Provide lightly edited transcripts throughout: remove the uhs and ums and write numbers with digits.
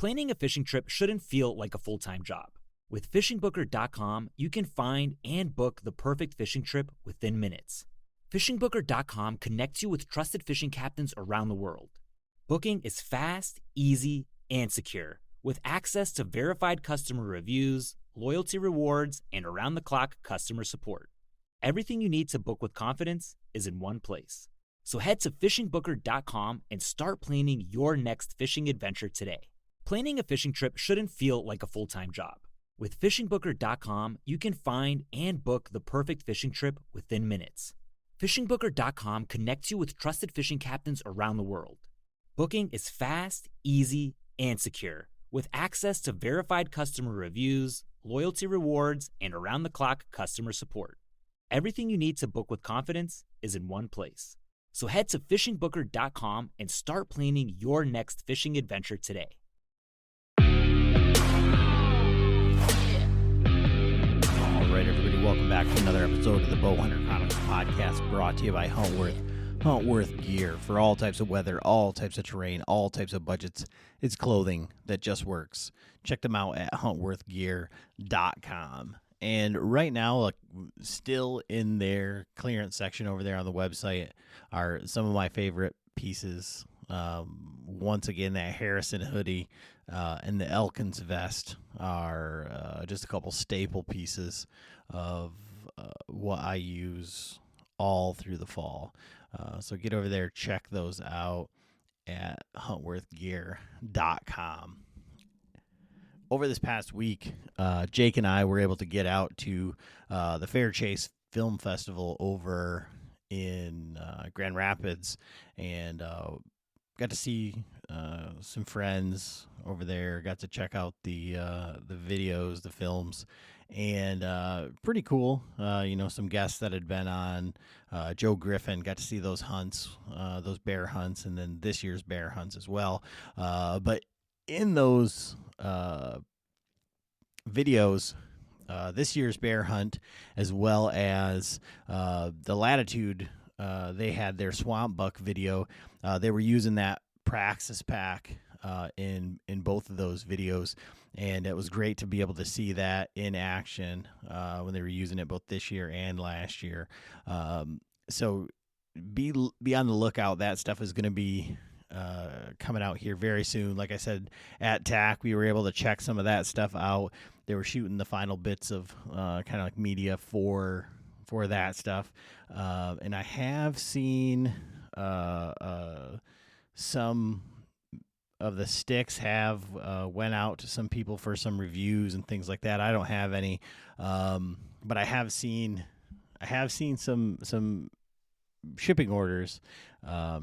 Planning a fishing trip shouldn't feel like a full-time job. With fishingbooker.com, you can find and book the perfect fishing trip within minutes. Fishingbooker.com connects you with trusted fishing captains around the world. Booking is fast, easy, and secure, with access to verified customer reviews, loyalty rewards, and around-the-clock customer support. Everything you need to book with confidence is in one place. So head to fishingbooker.com and start planning your next fishing adventure today. Planning a fishing trip shouldn't feel like a full-time job. With fishingbooker.com, you can find and book the perfect fishing trip within minutes. Fishingbooker.com connects you with trusted fishing captains around the world. Booking is fast, easy, and secure, with access to verified customer reviews, loyalty rewards, and around-the-clock customer support. Everything you need to book with confidence is in one place. So head to fishingbooker.com and start planning your next fishing adventure today. All right, everybody, welcome back to another episode of the Bowhunter Chronicles podcast, brought to you by Huntworth Gear. For all types of weather, all types of terrain, all types of budgets, it's clothing that just works. Check them out at huntworthgear.com. And right now, still in their clearance section over there on the website are some of my favorite pieces. Once again, that Harrison hoodie and the Elkins vest are just a couple staple pieces of what I use all through the fall. So get over there, check those out at huntworthgear.com. Over this past week, Jake and I were able to get out to the Fair Chase Film Festival over in Grand Rapids, and got to see some friends over there. Got to check out the videos, the films, and pretty cool. Some guests that had been on. Joe Griffin, got to see those hunts, those bear hunts, and then this year's bear hunts as well. But in those videos, this year's bear hunt, as well as the Latitude, they had their swamp buck video. They were using that Praxis pack in both of those videos, and it was great to be able to see that in action when they were using it both this year and last year. So be on the lookout. That stuff is going to be coming out here very soon. Like I said, at TAC, we were able to check some of that stuff out. They were shooting the final bits of kind of like media for that stuff. And I have seen some of the sticks have went out to some people for some reviews and things like that. I don't have any, but I have seen some shipping orders.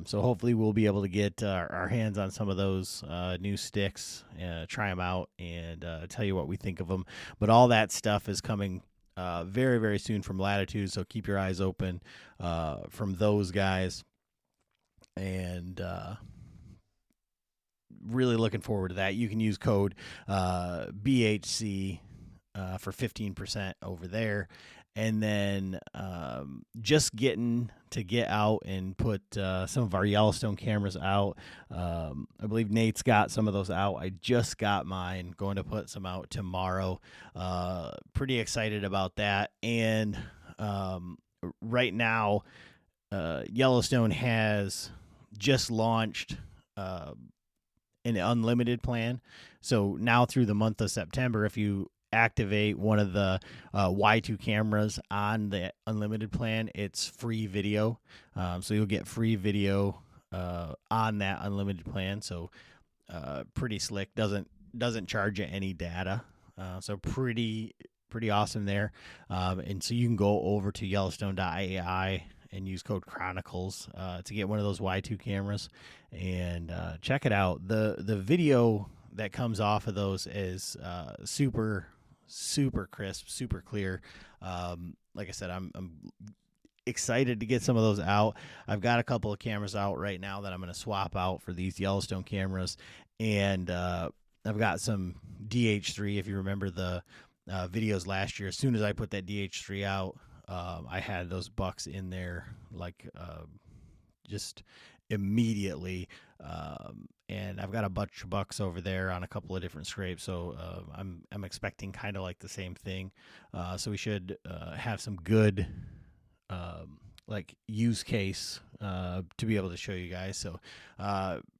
So hopefully we'll be able to get our hands on some of those new sticks, try them out, and tell you what we think of them. But all that stuff is coming very, very soon from Latitude, so keep your eyes open from those guys. And really looking forward to that. You can use code BHC for 15% over there. And then just getting to get out and put some of our Yellowstone cameras out. I believe Nate's got some of those out. I just got mine. Going to put some out tomorrow. Pretty excited about that. And right now, Yellowstone has just launched an unlimited plan. So now through the month of September, if you activate one of the Y2 cameras on the unlimited plan, it's free video. So you'll get free video on that unlimited plan. So pretty slick. Doesn't charge you any data. So pretty awesome there. And so you can go over to Yellowstone.ai and use code Chronicles to get one of those Y2 cameras and check it out. The video that comes off of those is super crisp, super clear. Like I said, I'm excited to get some of those out. I've got a couple of cameras out right now that I'm going to swap out for these Yellowstone cameras, and I've got some DH3. If you remember the videos last year, as soon as I put that DH3 out, I had those bucks in there, like just immediately. And I've got a bunch of bucks over there on a couple of different scrapes, so I'm expecting kind of like the same thing. So we should have some good like use case to be able to show you guys. So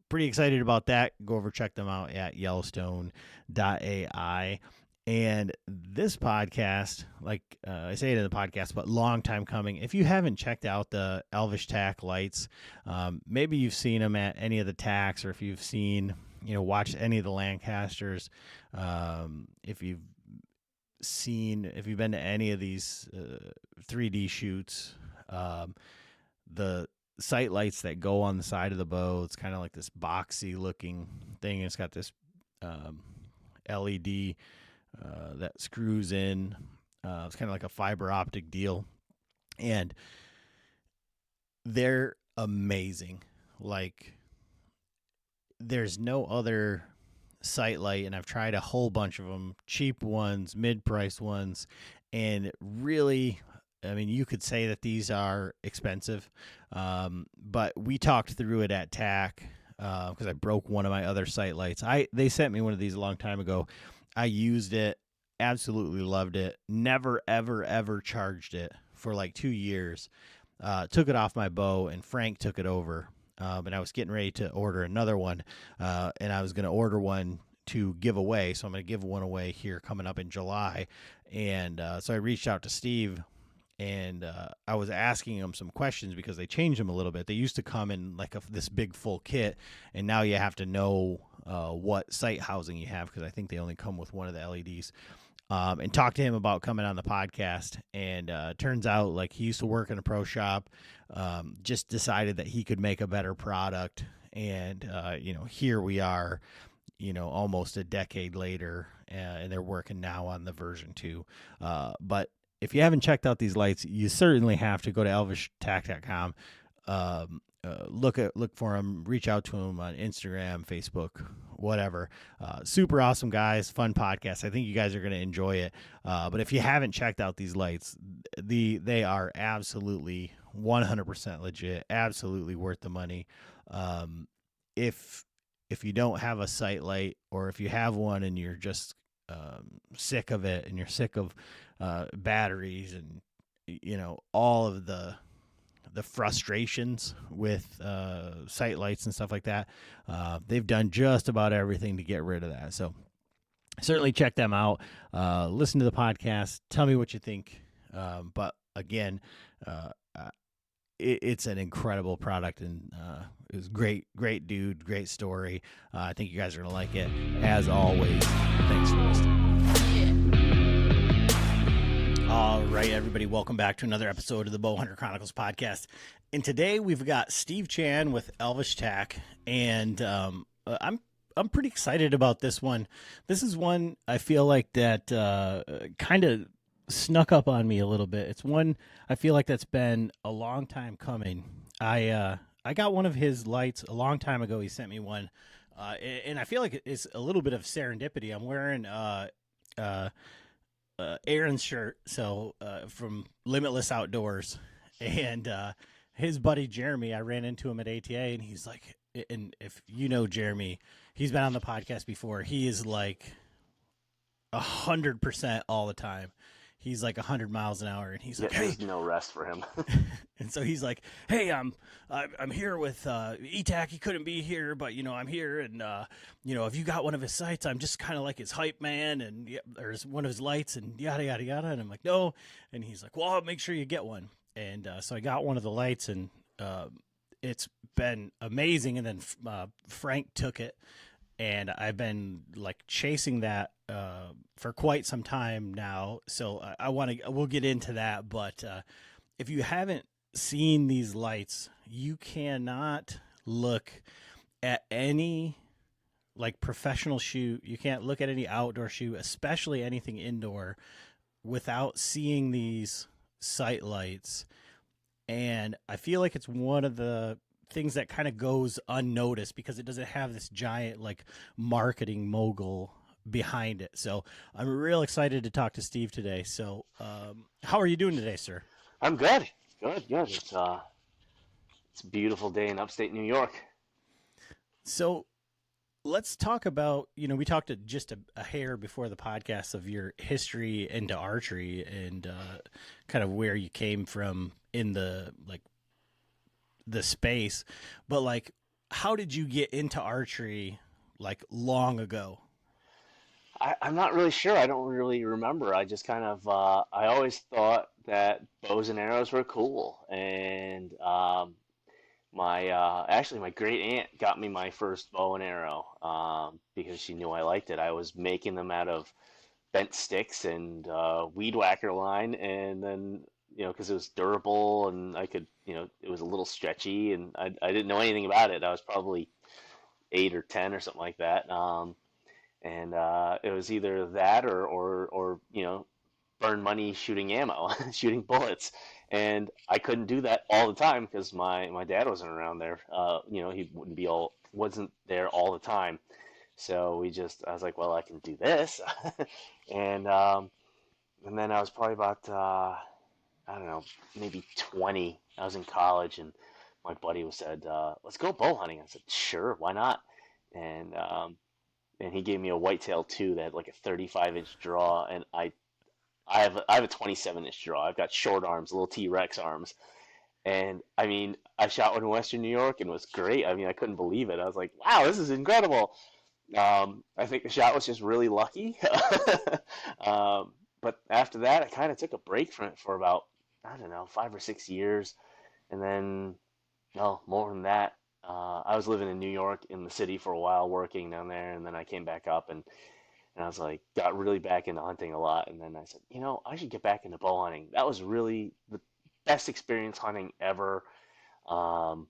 pretty excited about that. Go over, check them out at Yellowstone.ai. And this podcast, like I say it in the podcast, but long time coming. If you haven't checked out the Elvish Tac lights, maybe you've seen them at any of the tacs, or if you've seen, watched any of the Lancasters, if you've been to any of these 3D shoots, the sight lights that go on the side of the bow, it's kind of like this boxy looking thing. It's got this LED that screws in. It's kind of like a fiber optic deal, and they're amazing. Like, there's no other sight light, and I've tried a whole bunch of them, cheap ones, mid-price ones, and really, I mean, you could say that these are expensive, but we talked through it at TAC because I broke one of my other sight lights. They sent me one of these a long time ago. I used it, absolutely loved it, never, ever, ever charged it for like 2 years. Took it off my bow, and Frank took it over. And I was getting ready to order another one, and I was going to order one to give away. So I'm going to give one away here coming up in July. And so I reached out to Steve, and I was asking him some questions because they changed them a little bit. They used to come in like this big full kit, and now you have to know what sight housing you have, because I think they only come with one of the LEDs. And talked to him about coming on the podcast, and turns out like he used to work in a pro shop, just decided that he could make a better product, and here we are, almost a decade later, and they're working now on the version 2. But if you haven't checked out these lights, you certainly have to go to elvishtac.com. Look for them, reach out to them on Instagram, Facebook, whatever. Super awesome guys, fun podcast. I think you guys are going to enjoy it. But if you haven't checked out these lights, they are absolutely 100% legit, absolutely worth the money. If you don't have a sight light, or if you have one and you're just sick of it, and you're sick of batteries and all of the frustrations with sight lights and stuff like that, they've done just about everything to get rid of that. So certainly check them out. Listen to the podcast. Tell me what you think. But again, it's an incredible product, and it was great dude, great story. I think you guys are going to like it. As always, thanks for listening. All right, everybody, welcome back to another episode of the Bowhunter Chronicles podcast. And today we've got Steve Chan with Elvish Tac, and I'm pretty excited about this one. This is one I feel like that kind of snuck up on me a little bit. It's one I feel like that's been a long time coming. I got one of his lights a long time ago. He sent me one, and I feel like it's a little bit of serendipity. I'm wearing Aaron's shirt, so from Limitless Outdoors, and his buddy Jeremy, I ran into him at ATA, and he's like, and if you know Jeremy, he's been on the podcast before. He is like 100% all the time. He's like 100 miles an hour, and he's like, "Hey, there's no rest for him." And so he's like, "Hey, I'm here with ETAC. He couldn't be here, but I'm here, and if you got one of his sights, I'm just kind of like his hype man, and there's one of his lights, and yada yada yada." And I'm like, "No," and he's like, "Well, I'll make sure you get one." And so I got one of the lights, and it's been amazing. And then Frank took it, and I've been like chasing that for quite some time now. So we'll get into that. But if you haven't seen these lights, you cannot look at any like professional shoot. You can't look at any outdoor shoot, especially anything indoor, without seeing these sight lights. And I feel like it's one of the things that kind of goes unnoticed because it doesn't have this giant like marketing mogul behind it. So I'm real excited to talk to Steve today. So how are you doing today, sir? I'm good. Good. It's It's a beautiful day in upstate New York. So let's talk about, we talked just a hair before the podcast of your history into archery and kind of where you came from in the space. But like, how did you get into archery like long ago? I'm not really sure. I don't really remember. I just kind of I always thought that bows and arrows were cool, and my actually my great aunt got me my first bow and arrow because she knew I liked it. I was making them out of bent sticks and weed whacker line, and then because it was durable and I could it was a little stretchy, and I didn't know anything about it. I was probably 8 or 10 or something like that. And it was either that or burn money shooting ammo, shooting bullets, and I couldn't do that all the time because my dad wasn't around there. He wasn't there all the time. So I was like, well, I can do this, and and then I was probably about I don't know, maybe 20. I was in college, and my buddy said, let's go bow hunting. I said, sure, why not? And and he gave me a whitetail 2 that had like a 35-inch draw, and I have a 27-inch draw. I've got short arms, little T-Rex arms, and I mean, I shot one in Western New York and it was great. I mean, I couldn't believe it. I was like, wow, this is incredible. I think the shot was just really lucky. But after that, I kind of took a break from it for about, I don't know, 5 or 6 years, and then no more than that. I was living in New York in the city for a while, working down there, and then I came back up and I was like, got really back into hunting a lot. And then I said, I should get back into bow hunting. That was really the best experience hunting ever. Um,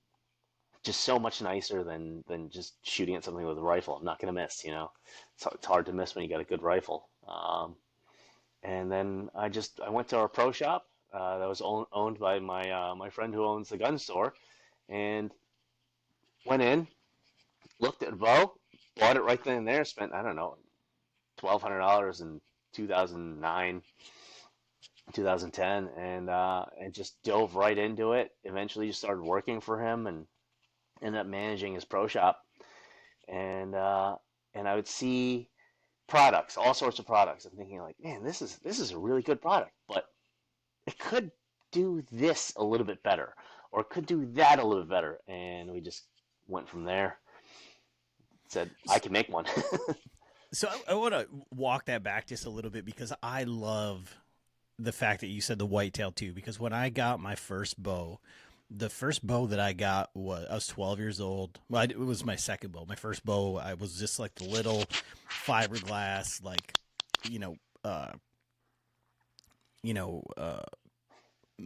just so much nicer than just shooting at something with a rifle. I'm not going to miss. It's hard to miss when you got a good rifle. And then I went to our pro shop that was owned by my friend who owns the gun store, and went in, looked at a bow, bought it right then and there. Spent, I don't know, $1,200 in 2009, 2010, and just dove right into it. Eventually, just started working for him and ended up managing his pro shop. And I would see products, all sorts of products. I'm thinking like, man, this is a really good product, but it could do this a little bit better, or it could do that a little bit better. And we just went from there. Said I can make one. So I want to walk that back just a little bit because I love the fact that you said the whitetail too. Because when I got my first bow, the first bow that I got I was 12 years old. Well, it was my second bow. My first bow, I was just like the little fiberglass, like you know, uh,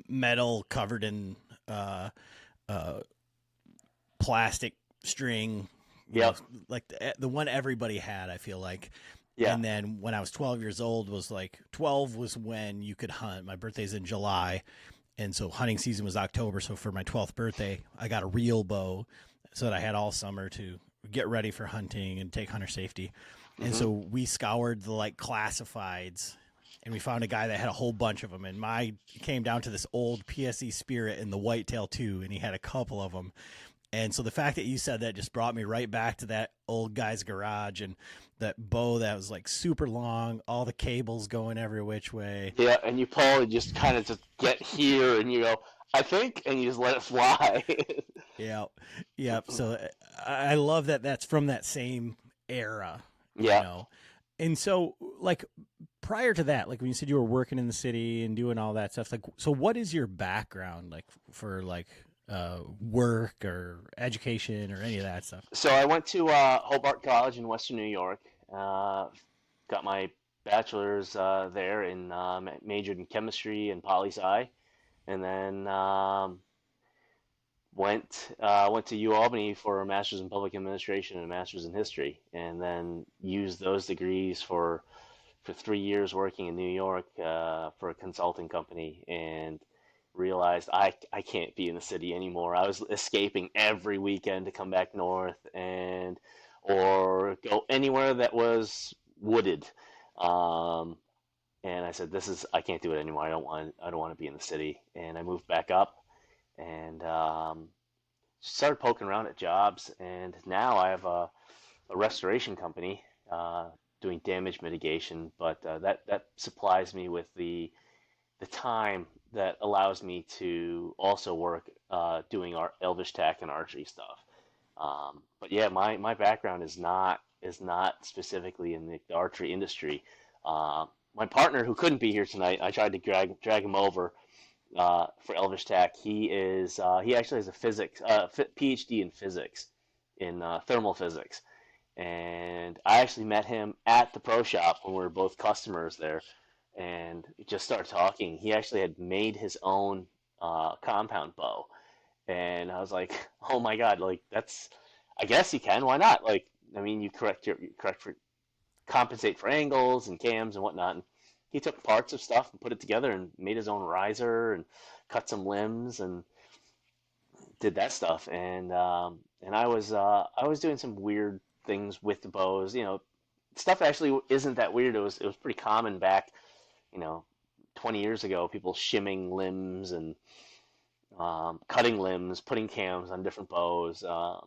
metal covered in uh, plastic string. Yep. Like the one everybody had, I feel like. Yeah. And then when I was 12 years old, was like 12 was when you could hunt. My birthday's in July, and so hunting season was October. So for my 12th birthday, I got a real bow so that I had all summer to get ready for hunting and take hunter safety. And so we scoured the like classifieds, and we found a guy that had a whole bunch of them. And came down to this old PSE Spirit and the Whitetail 2, and he had a couple of them. And so the fact that you said that just brought me right back to that old guy's garage and that bow that was like super long, all the cables going every which way. Yeah, and you pull and just kind of just get here, and you go, I think, and you just let it fly. Yeah. Yep. So I love that that's from that same era, Yeah. And so like prior to that, like when you said you were working in the city and doing all that stuff, like, so what is your background like for like work or education or any of that stuff? So I went to Hobart College in Western New York. Got my bachelor's there in majored in chemistry and poli sci, and then went to UAlbany for a master's in public administration and a master's in history, and then used those degrees for 3 years working in New York for a consulting company, and realized I can't be in the city anymore. I was escaping every weekend to come back north and or go anywhere that was wooded. Um, and I said, I can't do it anymore. I don't want to be in the city. And I moved back up and started poking around at jobs, and now I have a restoration company doing damage mitigation, but that supplies me with the time that allows me to also work doing our Elvish Tac and archery stuff. But yeah, my background is not specifically in the archery industry. My partner, who couldn't be here tonight, I tried to drag him over for Elvish Tac. He actually has a physics PhD in physics in thermal physics, and I actually met him at the pro shop when we were both customers there, and we just started talking. He actually had made his own compound bow, and I was like, oh my God, like that's, I guess you can, why not? Like, I mean, compensate for angles and cams and whatnot. And he took parts of stuff and put it together and made his own riser and cut some limbs and did that stuff. And I was doing some weird things with the bows. Stuff actually isn't that weird. It was pretty common back, you know, 20 years ago. People shimming limbs and cutting limbs, putting cams on different bows. The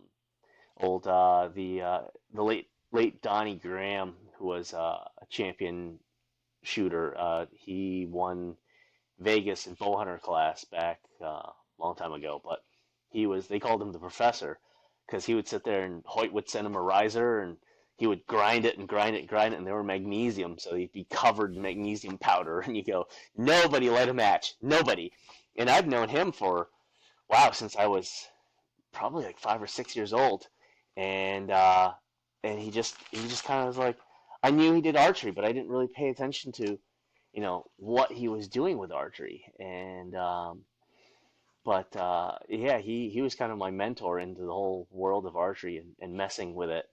late Donnie Graham, who was a champion shooter, he won Vegas in Bowhunter class back a long time ago. But they called him the professor because he would sit there and Hoyt would send him a riser and he would grind it and grind it and grind it, and they were magnesium, so he'd be covered in magnesium powder. And you go, nobody led a match, nobody. And I've known him for, wow, since I was probably like 5 or 6 years old, and he just kind of was like, I knew he did archery, but I didn't really pay attention to, what he was doing with archery. But yeah, he was kind of my mentor into the whole world of archery and messing with it.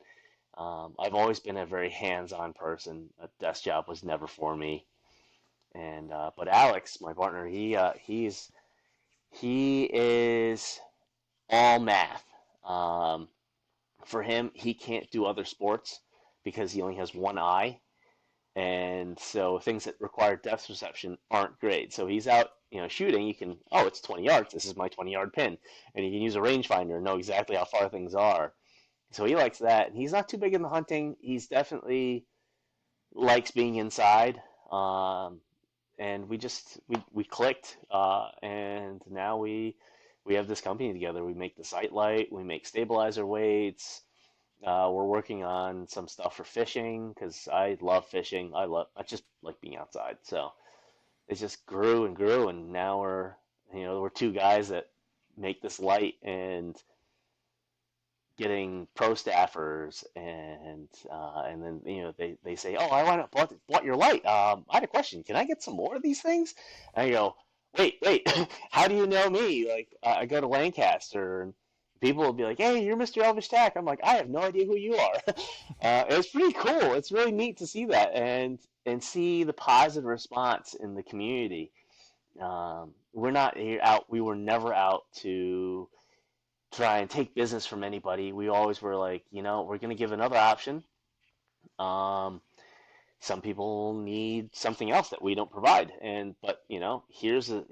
I've always been a very hands-on person. A desk job was never for me. And but Alex, my partner, he is all math. For him, he can't do other sports because he only has one eye, and so things that require depth perception aren't great. So he's out, shooting. You can, oh, it's 20 yards. This is my 20-yard pin, and you can use a rangefinder and know exactly how far things are. So he likes that, and he's not too big in the hunting. He's definitely likes being inside, and we clicked, and now we have this company together. We make the sight light, we make stabilizer weights. We're working on some stuff for fishing because I love fishing. I just like being outside. So it just grew and grew, and now we're two guys that make this light and getting pro staffers, and then they say, oh, bought your light. I had a question. Can I get some more of these things? And I go, wait, how do you know me? Like, I go to Lancaster, and people will be like, hey, you're Mr. Elvish Tac. I'm like, I have no idea who you are. It's pretty cool. It's really neat to see that and see the positive response in the community. We're not here out. We were never out to try and take business from anybody. We always were like, we're going to give another option. Some people need something else that we don't provide, but here's a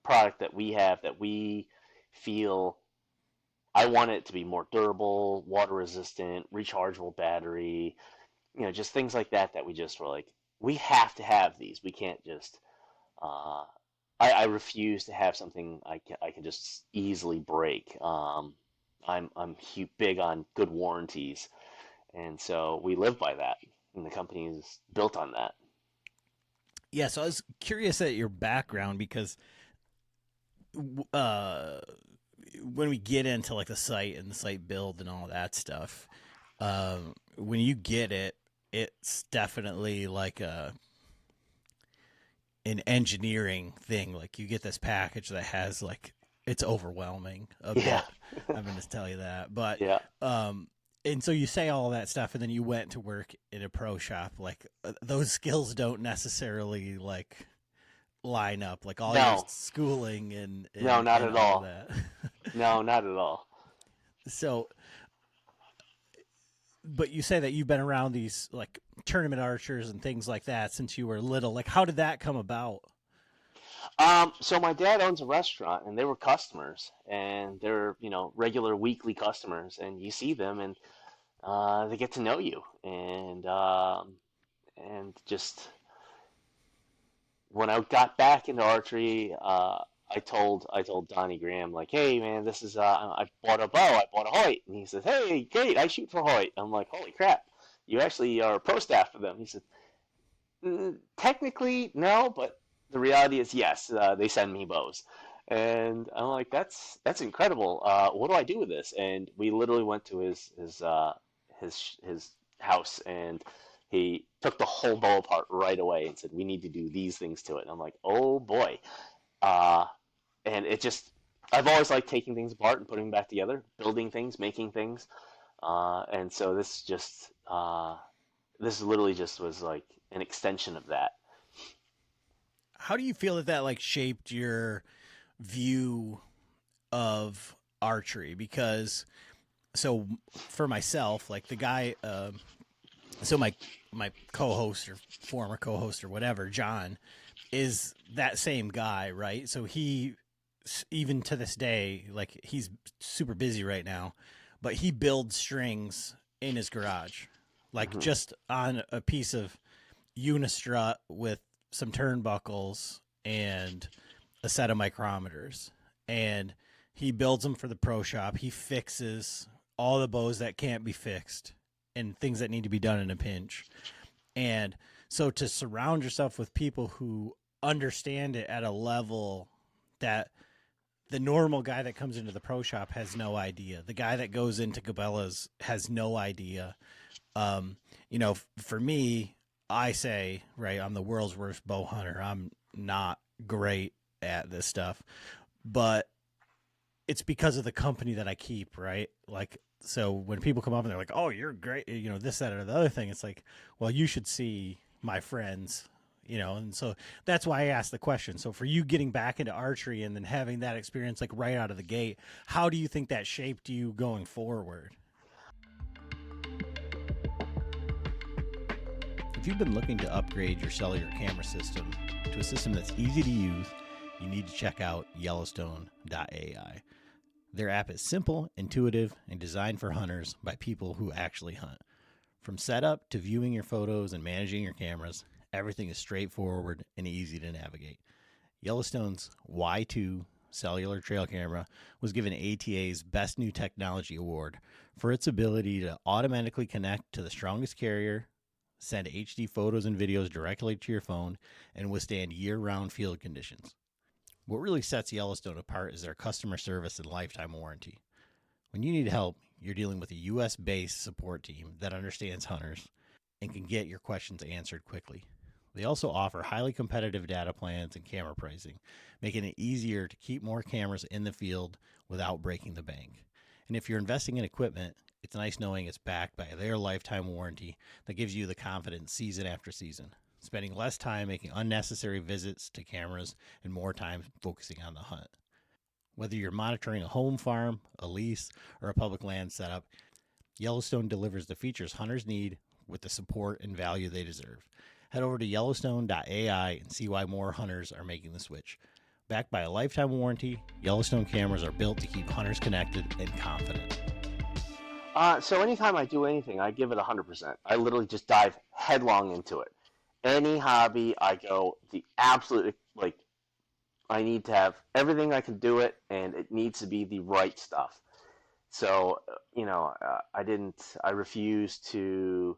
product that we have that we feel. I want it to be more durable, water resistant, rechargeable battery, just things like that we just were like, we have to have these. We can't just. I refuse to have something I can just easily break. I'm big on good warranties, and so we live by that, and the company is built on that. Yeah, so I was curious at your background because when we get into like the site and the site build and all that stuff, when you get it, it's definitely like an engineering thing. Like, you get this package that has, like, it's overwhelming a bit. I'm going to tell you that. But Yeah. And so you say all that stuff, and then you went to work in a pro shop. Like, those skills don't necessarily like line up. Like all your schooling and no, not and at all. That. No, not at all. So, but you say that you've been around these like tournament archers and things like that since you were little. Like, how did that come about? So my dad owns a restaurant, and they were customers, and they're regular weekly customers, and you see them, and they get to know you, and just when I got back into archery, I told Donnie Graham, like, hey man, this is I bought a bow, I bought a Hoyt, and he says, hey, great, I shoot for Hoyt. I'm like, holy crap, you actually are pro staff for them. He said, technically no, but the reality is yes, they send me bows. And I'm like, that's incredible. What do I do with this? And we literally went to his house, and he took the whole bow apart right away and said, we need to do these things to it. And I'm like, oh boy. Uh, and it just, I've always liked taking things apart and putting them back together, building things, making things. And so this literally just was like an extension of that. How do you feel that like shaped your view of archery? Because so for myself, like the guy, so my co-host or former co-host or whatever, John, is that same guy, right? So he, even to this day, like he's super busy right now, but he builds strings in his garage, like just on a piece of unistrut with some turnbuckles and a set of micrometers. And he builds them for the pro shop. He fixes all the bows that can't be fixed and things that need to be done in a pinch. And so to surround yourself with people who understand it at a level that the normal guy that comes into the pro shop has no idea. The guy that goes into Cabela's has no idea. For me, I say, right, I'm the world's worst bow hunter. I'm not great at this stuff, but it's because of the company that I keep, right? Like, so when people come up and they're like, oh, you're great, this, that, or the other thing, it's like, well, you should see my friends, and so that's why I asked the question. So for you getting back into archery and then having that experience like right out of the gate, how do you think that shaped you going forward? If you've been looking to upgrade your cellular camera system to a system that's easy to use, you need to check out Yellowstone.ai. Their app is simple, intuitive, and designed for hunters by people who actually hunt. From setup to viewing your photos and managing your cameras, everything is straightforward and easy to navigate. Yellowstone's Y2 cellular trail camera was given ATA's Best New Technology Award for its ability to automatically connect to the strongest carrier, send HD photos and videos directly to your phone, and withstand year-round field conditions. What really sets Yellowstone apart is their customer service and lifetime warranty. When you need help, you're dealing with a U.S.-based support team that understands hunters and can get your questions answered quickly. They also offer highly competitive data plans and camera pricing, making it easier to keep more cameras in the field without breaking the bank. And if you're investing in equipment, it's nice knowing it's backed by their lifetime warranty that gives you the confidence season after season, spending less time making unnecessary visits to cameras and more time focusing on the hunt. Whether you're monitoring a home farm, a lease, or a public land setup, Yellowstone delivers the features hunters need with the support and value they deserve. Head over to Yellowstone.ai and see why more hunters are making the switch. Backed by a lifetime warranty, Yellowstone cameras are built to keep hunters connected and confident. So anytime I do anything, I give it 100%. I literally just dive headlong into it. Any hobby, I go the absolute, like, I need to have everything I can do it, and it needs to be the right stuff. So, I refused to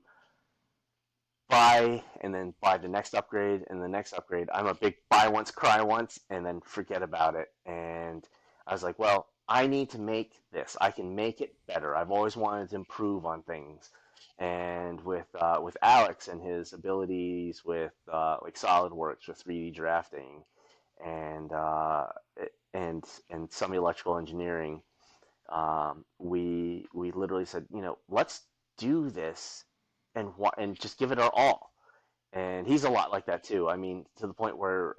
buy and then buy the next upgrade and the next upgrade. I'm a big buy once, cry once, and then forget about it. And I was like, well, I need to make this. I can make it better. I've always wanted to improve on things. And with Alex and his abilities with like SolidWorks with 3D drafting and some electrical engineering, we literally said, let's do this and just give it our all. And he's a lot like that too. I mean, to the point where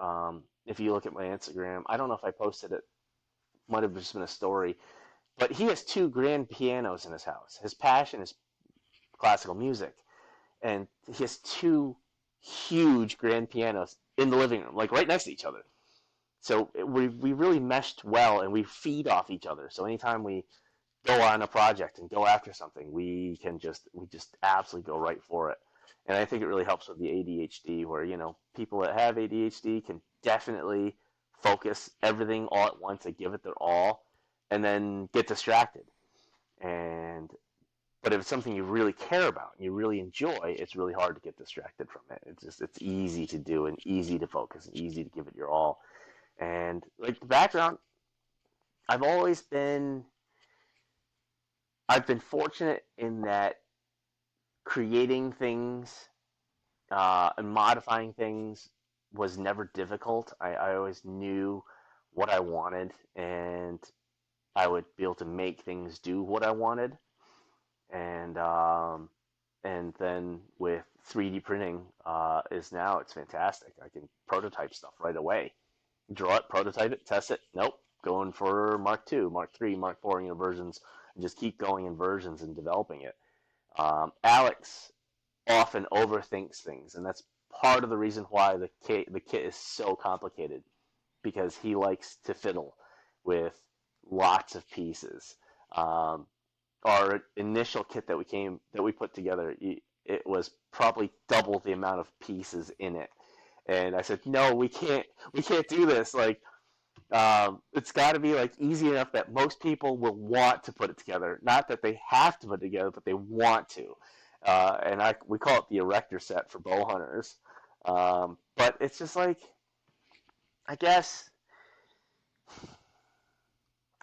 if you look at my Instagram, I don't know if I posted it, might have just been a story, but he has 2 grand pianos in his house. His passion is classical music, and he has 2 huge grand pianos in the living room, like right next to each other. So we really meshed well, and we feed off each other. So anytime we go on a project and go after something, we just absolutely go right for it. And I think it really helps with the ADHD, where, people that have ADHD can definitely focus everything all at once and give it their all, and then get distracted. But if it's something you really care about and you really enjoy, it's really hard to get distracted from it. It's easy to do and easy to focus and easy to give it your all. And like the background, I've been fortunate in that creating things and modifying things was never difficult. I always knew what I wanted, and I would be able to make things do what I wanted. And then with 3D printing, it's fantastic. I can prototype stuff right away. Draw it, prototype it, test it. Nope, going for Mark II, Mark III, Mark IV, versions, and just keep going in versions and developing it. Alex often overthinks things, and that's part of the reason why the kit is so complicated, because he likes to fiddle with lots of pieces. Our initial kit that we put together, it was probably double the amount of pieces in it. And I said, no, we can't do this. Like, it's got to be like easy enough that most people will want to put it together. Not that they have to put it together, but they want to. And we call it the erector set for bow hunters. But it's just like, I guess,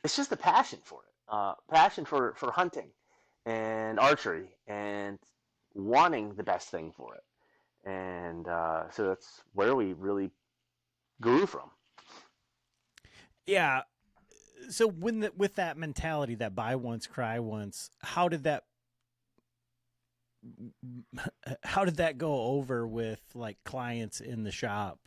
it's just a passion for it. Passion for hunting and archery and wanting the best thing for it. And so that's where we really grew from. Yeah. So with that mentality, that buy once, cry once, how did that go over with like clients in the shop?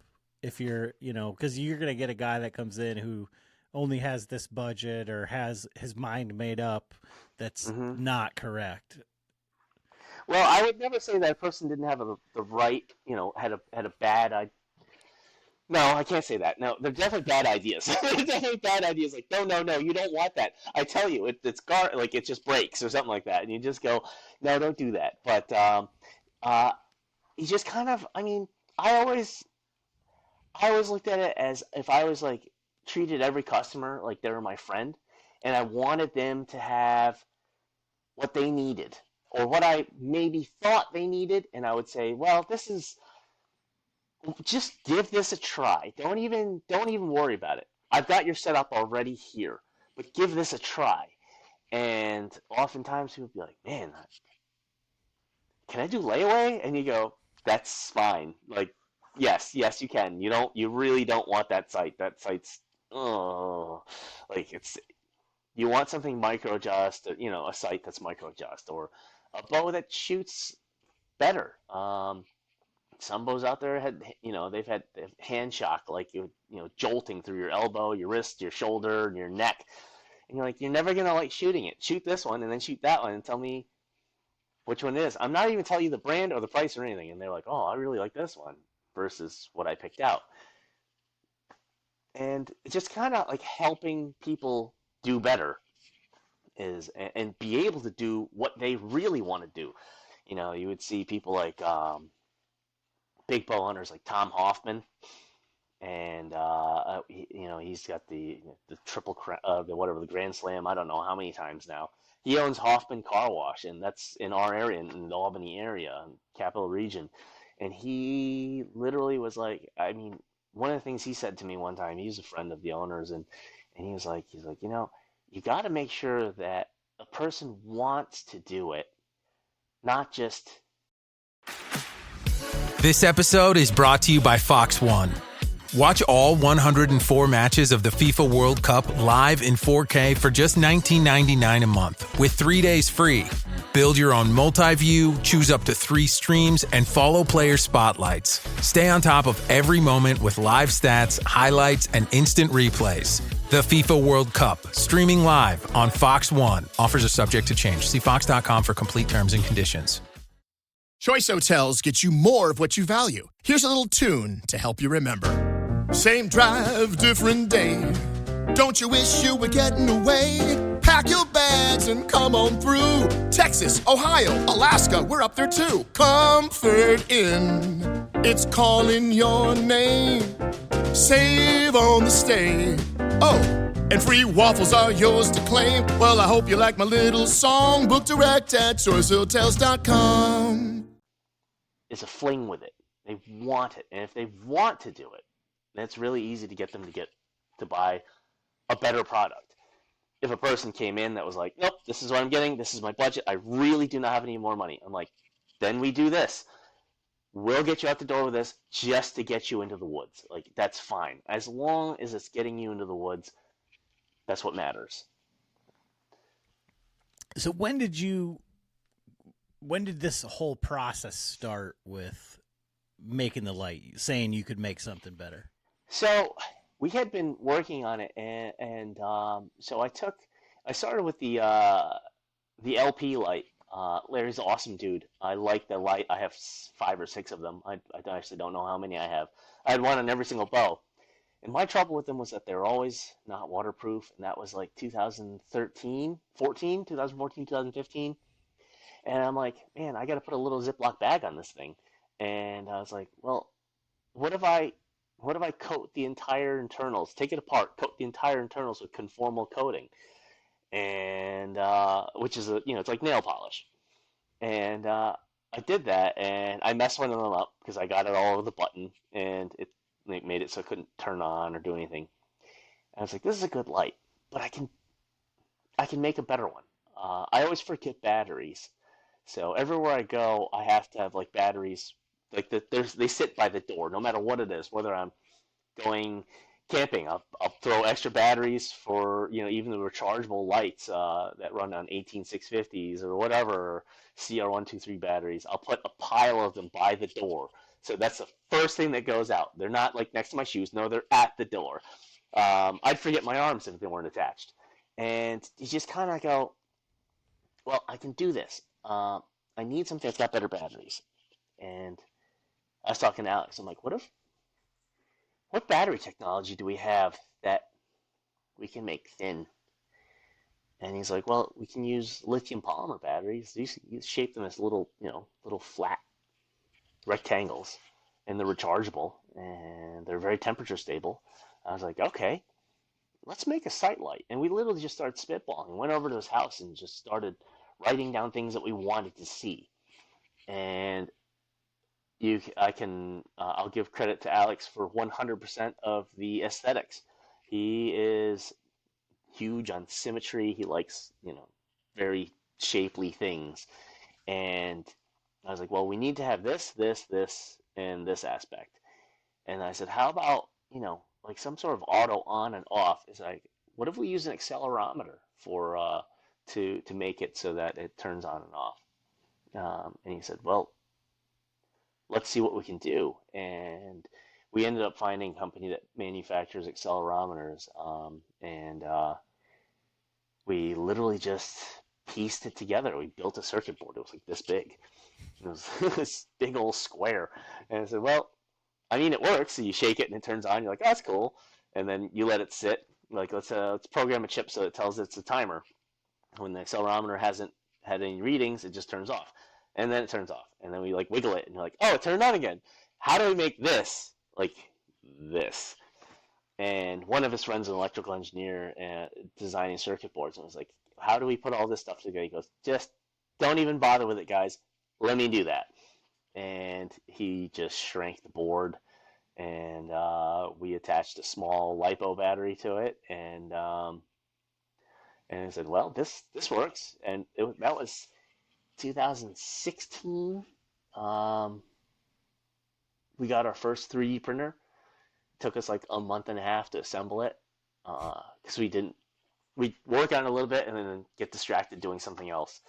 If you're, because you're going to get a guy that comes in who only has this budget or has his mind made up that's not correct. Well, I would never say that a person didn't have the right, had a bad idea. No, I can't say that. No, they're definitely bad ideas. They're definitely bad ideas. Like, no, you don't want that. I tell you, it just breaks or something like that, and you just go, no, don't do that. But you just kind of, I always looked at it as if I was like treated every customer like they were my friend, and I wanted them to have what they needed or what I maybe thought they needed, and I would say, well, just give this a try. Don't even worry about it. I've got your setup already here, but give this a try. And oftentimes people would be like, man, can I do layaway? And you go, that's fine. Like, yes, you can. You really don't want that sight. That sight's, you want something micro adjust, a sight that's micro adjust, or a bow that shoots better. Some bows out there they've had hand shock, like jolting through your elbow, your wrist, your shoulder, and your neck. And you're like, you're never gonna like shooting it. Shoot this one and then shoot that one and tell me which one it is. I'm not even telling you the brand or the price or anything. And they're like, oh, I really like this one versus what I picked out. And it's just kind of like helping people do better and be able to do what they really want to do. You would see people like big bow hunters like Tom Hoffman, and he's got the triple the Grand Slam. I don't know how many times now. He owns Hoffman Car Wash, and that's in our area, in the Albany area, Capital Region. And he literally was like, one of the things he said to me one time, he's a friend of the owners, and he was like, you got to make sure that a person wants to do it, not just. This episode is brought to you by Fox One. Watch all 104 matches of the FIFA World Cup live in 4K for just $19.99 a month with 3 days free. Build your own multi-view, choose up to 3 streams, and follow player spotlights. Stay on top of every moment with live stats, highlights, and instant replays. The FIFA World Cup, streaming live on Fox One. Offers are subject to change. See fox.com for complete terms and conditions. Choice Hotels gets you more of what you value. Here's a little tune to help you remember. Same drive, different day. Don't you wish you were getting away? Pack your bags and come on through. Texas, Ohio, Alaska, we're up there too. Comfort Inn, it's calling your name. Save on the stay. Oh, and free waffles are yours to claim. Well, I hope you like my little song. Book direct at choicehotels.com. Is a fling with it. They want it. And if they want to do it, then it's really easy to get them to buy a better product. If a person came in that was like, nope, this is what I'm getting, this is my budget, I really do not have any more money. I'm like, then we do this. We'll get you out the door with this just to get you into the woods. Like, that's fine. As long as it's getting you into the woods, that's what matters. So when did this whole process start with making the light, saying you could make something better? So we had been working on it, and so I started with the LP light. Larry's an awesome dude. I like the light. I have 5 or 6 of them. I actually don't know how many I have. I had one on every single bow. And my trouble with them was that they're always not waterproof, and that was like 2015. And I'm like, man, I got to put a little Ziploc bag on this thing. And I was like, well, what if I coat the entire internals, take it apart, coat the entire internals with conformal coating, and which is it's like nail polish. And I did that, and I messed one of them up because I got it all over the button, and it made it so it couldn't turn on or do anything. And I was like, this is a good light, but I can make a better one. I always forget batteries, so everywhere I go, I have to have like batteries. Like they sit by the door, no matter what it is. Whether I'm going camping, I'll throw extra batteries for even the rechargeable lights that run on 18650s or whatever, or CR123 batteries. I'll put a pile of them by the door, so that's the first thing that goes out. They're not like next to my shoes. No, they're at the door. I'd forget my arms if they weren't attached, and you just kind of go, well, I can do this. I need something that's got better batteries, and I was talking to Alex. I'm like, what battery technology do we have that we can make thin? And he's like, well, we can use lithium polymer batteries. You shape them as little flat rectangles, and they're rechargeable, and they're very temperature stable. I was like, okay, let's make a sight light. And we literally just started spitballing. Went over to his house and just started writing down things that we wanted to see. And I'll give credit to Alex for 100% of the aesthetics. He is huge on symmetry. He likes, very shapely things. And I was like, well, we need to have this, and this aspect. And I said, how about, like some sort of auto on and off? It's like, what if we use an accelerometer for to make it so that it turns on and off? And he said, well, let's see what we can do. And we ended up finding a company that manufactures accelerometers, and we literally just pieced it together. We built a circuit board. It was like this big. It was this big old square. And I said, well, I mean, it works. So you shake it and it turns on. You're like, oh, that's cool. And then you let it sit. Like, let's program a chip so it tells it's a timer. When the accelerometer hasn't had any readings, it just turns off. And then it turns off. And then we like wiggle it and you're like, oh, it turned on again. How do we make this like this? And one of his friends, an electrical engineer, designing circuit boards, and was like, how do we put all this stuff together? He goes, just don't even bother with it, guys. Let me do that. And he just shrank the board, and we attached a small LiPo battery to it, and he said, well, this works. And that was 2016. We got our first 3D printer. Took us like a month and a half to assemble it, because we'd work on it a little bit and then get distracted doing something else,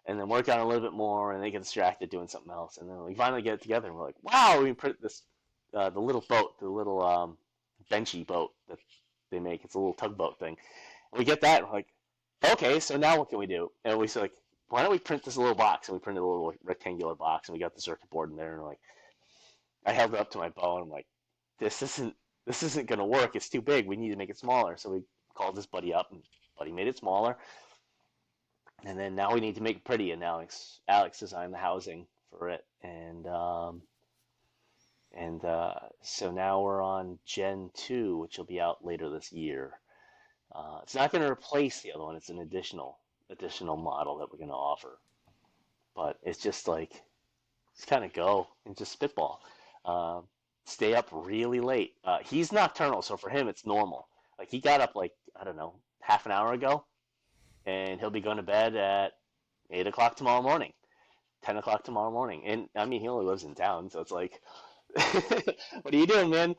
and then work on it a little bit more and then get distracted doing something else, and then we finally get it together and we're like, wow, we print this the little boat, the little benchy boat that they make. It's a little tugboat thing. And we get that and we're like, okay, so now what can we do? And we said, like, why don't we print this little box? And we printed a little rectangular box, and we got the circuit board in there, and we're like, I held it up to my bow and I'm like, this isn't this isn't going to work. It's too big. We need to make it smaller. So we called this buddy up, and buddy made it smaller. And then now we need to make it pretty. And Alex designed the housing for it. So now we're on Gen 2, which will be out later this year. It's not going to replace the other one. It's an additional model that we're going to offer. But it's just like, just kind of go and just spitball. Stay up really late. He's nocturnal, so for him it's normal. Like he got up like, I don't know, half an hour ago, and he'll be going to bed at 8 o'clock tomorrow morning, 10 o'clock tomorrow morning. And I mean, he only lives in town, so it's like, what are you doing, man?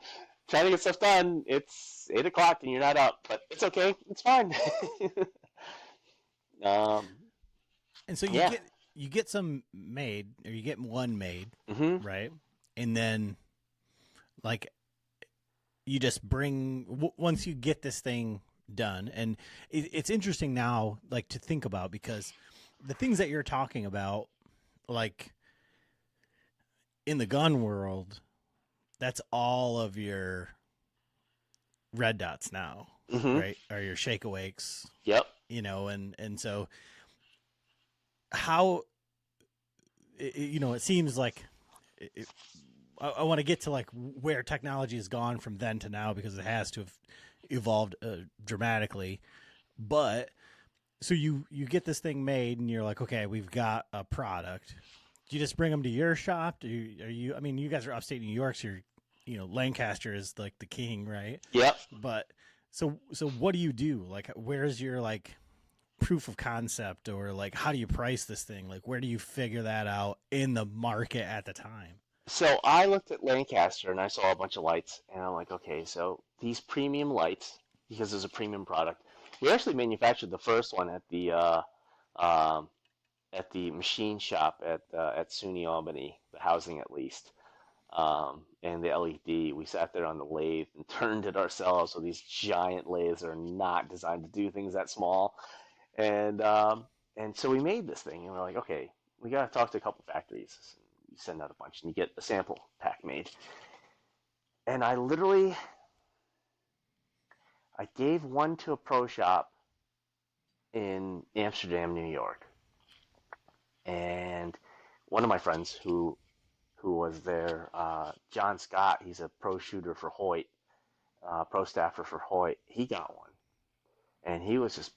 Trying to get stuff done. It's 8 o'clock and you're not up, but it's okay. It's fine. And so you get some made, or you get one made, mm-hmm. right? And then, like, you just bring once you get this thing done, and it's interesting now, like, to think about, because the things that you're talking about, like in the gun world, that's all of your red dots now, mm-hmm. right? Or your shake awakes. Yep. You know, and so how, you know, it seems like I want to get to like where technology has gone from then to now, because it has to have evolved dramatically. But so you get this thing made and you're like, okay, we've got a product. Do you just bring them to your shop? Are you, I mean, you guys are upstate New York, so you're, you know, Lancaster is like the king, right? Yep. But so what do you do? Like, where's your like proof of concept, or like how do you price this thing? Like, where do you figure that out in the market at the time? So I looked at Lancaster and I saw a bunch of lights, and I'm like, okay, so these premium lights, because there's a premium product. We actually manufactured the first one at the machine shop at SUNY Albany, the housing at least, and the LED. We sat there on the lathe and turned it ourselves. So these giant lathes are not designed to do things that small, and so we made this thing, and we're like, okay, we got to talk to a couple factories. You send out a bunch, and you get a sample pack made. And I gave one to a pro shop in Amsterdam, New York. And one of my friends who was there, John Scott, he's a pro shooter for Hoyt, pro staffer for Hoyt, he got one. And he was just,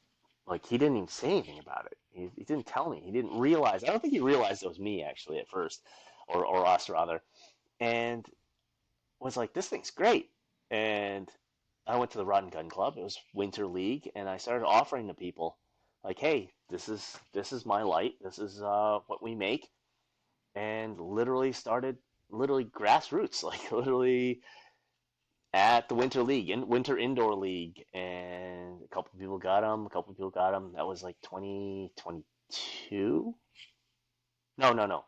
like, he didn't even say anything about it. He didn't tell me. He didn't realize. I don't think he realized it was me, actually, at first, or us, rather. And was like, this thing's great. And I went to the Rod and Gun Club. It was Winter League, and I started offering to people, like, hey, this is my light. This is what we make. And literally started grassroots, like literally at the Winter League, Winter Indoor League, and a couple of people got them. That was like 2022. No,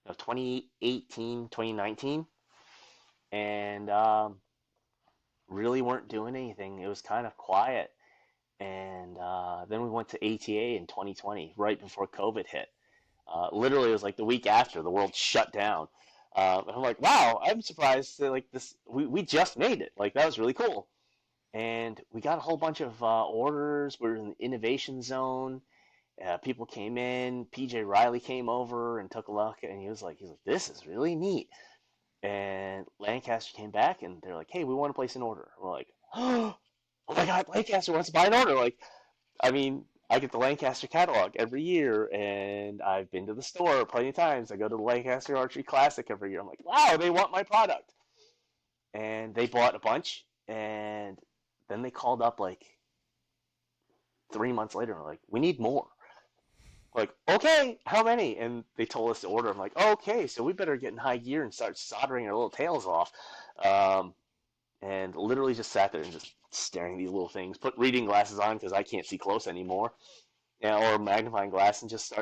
2018, 2019. And really weren't doing anything. It was kind of quiet. And then we went to ATA in 2020, right before COVID hit. Literally, it was like the week after the world shut down. And I'm like, wow, I'm surprised that, like, this, we just made it. Like, that was really cool. And we got a whole bunch of orders. We were in the innovation zone. People came in. PJ Riley came over and took a look, and he was like, this is really neat. And Lancaster came back, and they're like, hey, we want to place an order. And we're like, oh my God, Lancaster wants to buy an order. Like, I mean, I get the Lancaster catalog every year, and I've been to the store plenty of times. I go to the Lancaster Archery Classic every year. I'm like, wow, they want my product. And they bought a bunch, and then they called up like 3 months later, and were like, we need more. Like, okay, how many? And they told us to order. I'm like, okay, so we better get in high gear and start soldering our little tails off. And literally just sat there and just staring at these little things, put reading glasses on because I can't see close anymore, or magnifying glass, and just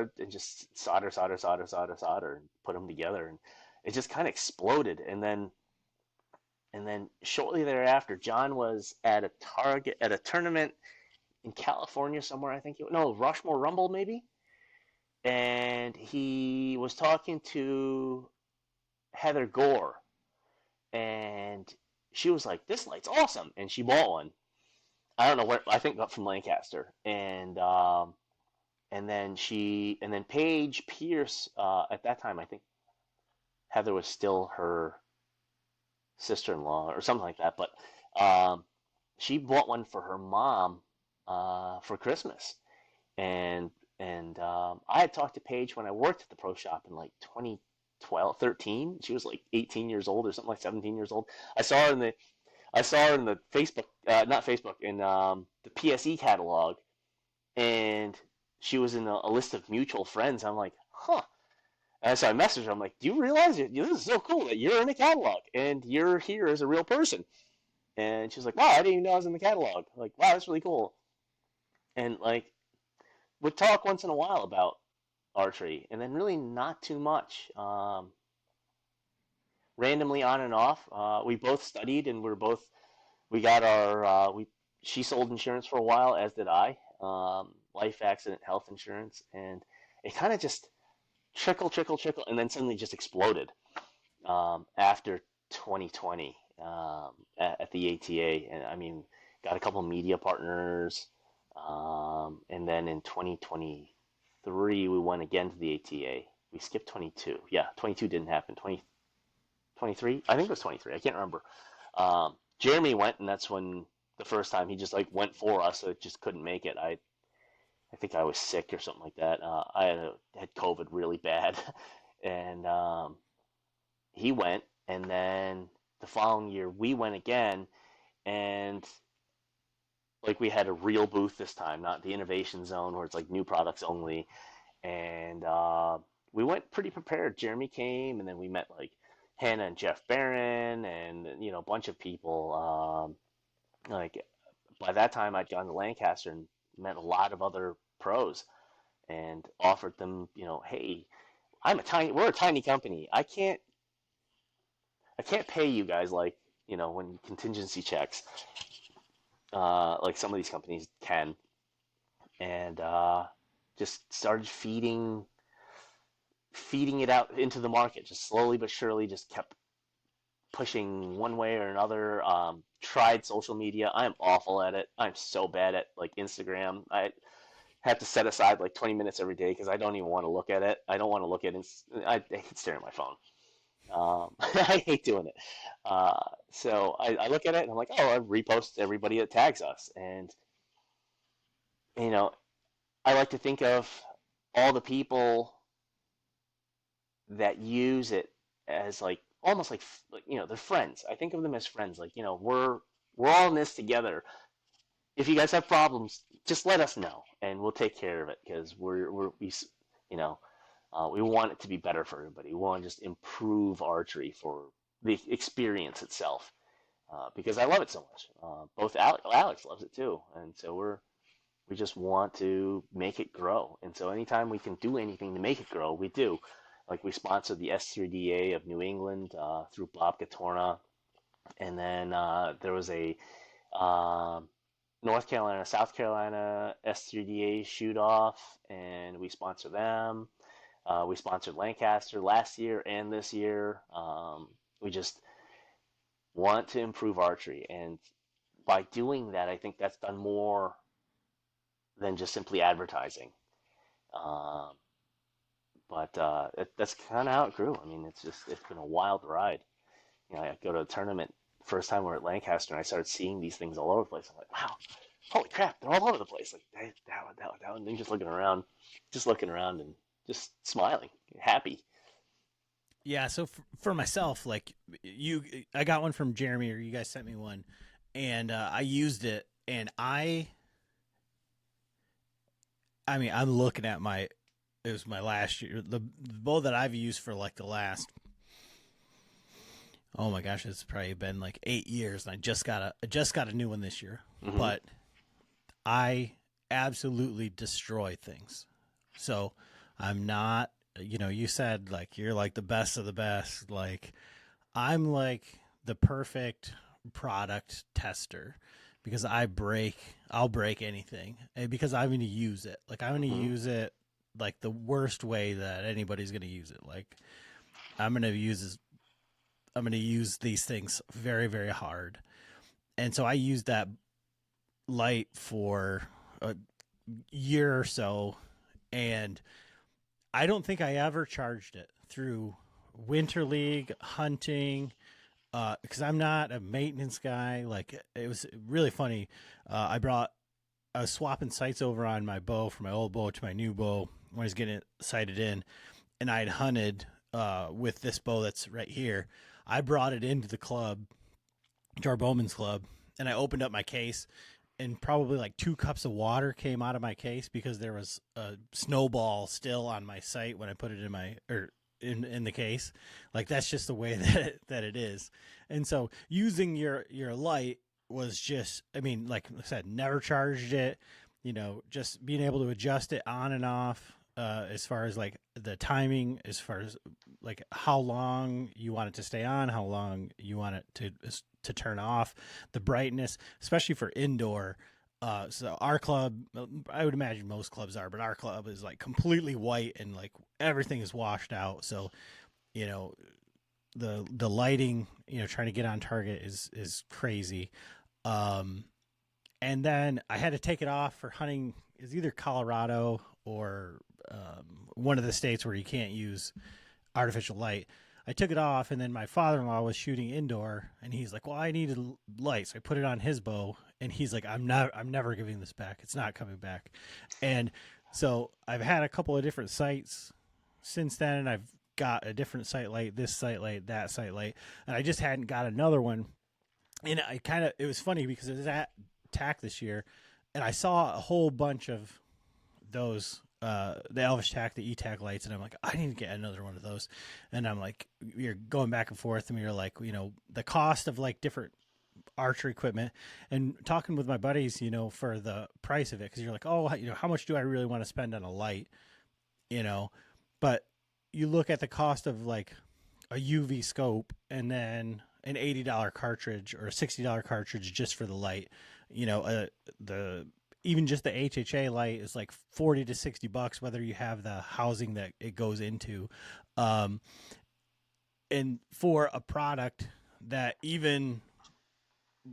solder, and put them together, and it just kind of exploded. And then shortly thereafter, John was at a tournament in California somewhere. I think Rushmore Rumble maybe, and he was talking to Heather Gore, and she was like, "This light's awesome," and she bought one. I don't know where. I think from Lancaster, and then Paige Pierce. At that time, I think Heather was still her sister-in-law or something like that. But she bought one for her mom for Christmas, and I had talked to Paige when I worked at the pro shop in like 2012, 13. She was like 18 years old or something, like 17 years old. I saw her in the Facebook, not Facebook, in the PSE catalog, and she was in a list of mutual friends. I'm like, huh. And so I messaged her. I'm like, do you realize this is so cool that you're in the catalog and you're here as a real person? And she's like, wow, I didn't even know I was in the catalog. Like, wow, that's really cool. And like, we'd talk once in a while about archery, and then really not too much. Randomly on and off. We both studied, and we got our she sold insurance for a while, as did I, life, accident, health insurance, and it kind of just trickle, and then suddenly just exploded after 2020 at the ATA, and I mean, got a couple media partners, and then in 2023 we went again to the ATA. We skipped 22. Yeah, 22 didn't happen. 23? I think it was 23. I can't remember. Jeremy went, and that's when the first time he just like went for us. So it just couldn't make it. I think I was sick or something like that. I had COVID really bad, and he went. And then the following year we went again, and like we had a real booth this time, not the innovation zone where it's like new products only. And we went pretty prepared. Jeremy came, and then we met like Hannah and Jeff Barron, and a bunch of people. Like by that time, I'd gone to Lancaster and met a lot of other pros, and offered them, hey, we're a tiny company. I can't pay you guys like when contingency checks, like some of these companies can, and just started feeding it out into the market, just slowly but surely, just kept pushing one way or another. Tried social media. I'm awful at it. I'm so bad at like Instagram. I have to set aside like 20 minutes every day because I don't even want to look at it. I don't want to look at it. I hate staring at my phone. I hate doing it. So I look at it and I'm like, I repost everybody that tags us. And, I like to think of all the people that use it as like almost like they're friends. I think of them as friends. Like we're all in this together. If you guys have problems, just let us know and we'll take care of it, because we want it to be better for everybody. We want to just improve archery for the experience itself, because I love it so much. Both Alex loves it too, and so we just want to make it grow. And so anytime we can do anything to make it grow, we do. Like we sponsored the S3DA of New England through Bob Gatorna, and then there was a North Carolina, South Carolina S3DA shoot off, and we sponsor them. We sponsored Lancaster last year and this year. We just want to improve archery, and by doing that, I think that's done more than just simply advertising. But that's kind of how it grew. I mean, it's been a wild ride. I go to a tournament, first time we're at Lancaster, and I started seeing these things all over the place. I'm like, wow, holy crap, they're all over the place. Like that one, and then just looking around and just smiling, happy. Yeah, so for myself, like I got one from Jeremy, or you guys sent me one, and I used it, and I mean, I'm looking at it was my last year, the bow that I've used for like the last, oh my gosh, it's probably been like 8 years, and I just got a new one this year. Mm-hmm. But I absolutely destroy things. So I'm not, you said like you're like the best of the best. Like I'm like the perfect product tester, because I'll break anything, and because I'm going to use it. Like I'm going to use it like the worst way that anybody's going to use it. Like I'm going to use I'm going to use these things very, very hard. And so I used that light for a year or so, and I don't think I ever charged it through Winter League, hunting, because I'm not a maintenance guy. Like, it was really funny. I was swapping sights over on my bow from my old bow to my new bow when I was getting it sighted in, and I had hunted with this bow that's right here. I brought it into the club, to our Bowman's Club, and I opened up my case, and probably like 2 cups of water came out of my case because there was a snowball still on my sight when I put it in my in the case. Like, that's just the way that it is. And so using your light was just, I mean, like I said, never charged it, just being able to adjust it on and off, as far as like the timing, as far as like how long you want it to stay on, how long you want it to turn off, the brightness, especially for indoor. So our club, I would imagine most clubs are, but our club is like completely white and like everything is washed out. So, the lighting, trying to get on target is crazy. And then I had to take it off for hunting. Is either Colorado or one of the states where you can't use artificial light. I took it off, and then my father-in-law was shooting indoor, and he's like, well, I needed light. So I put it on his bow, and he's like, I'm never giving this back. It's not coming back. And so I've had a couple of different sights since then, and I've got a different sight light, this sight light, that sight light, and I just hadn't got another one. And it was funny because it was at TAC this year, and I saw a whole bunch of those, the Elvish Tac, the E-Tac lights, and I'm like, I need to get another one of those. And I'm like, you're going back and forth, and you're like, the cost of like different archery equipment, and talking with my buddies, for the price of it, because you're like, oh, how much do I really want to spend on a light, but you look at the cost of like a UV scope, and then an $80 cartridge or a $60 cartridge just for the light. Even just the HHA light is like $40 to $60, whether you have the housing that it goes into. And for a product that, even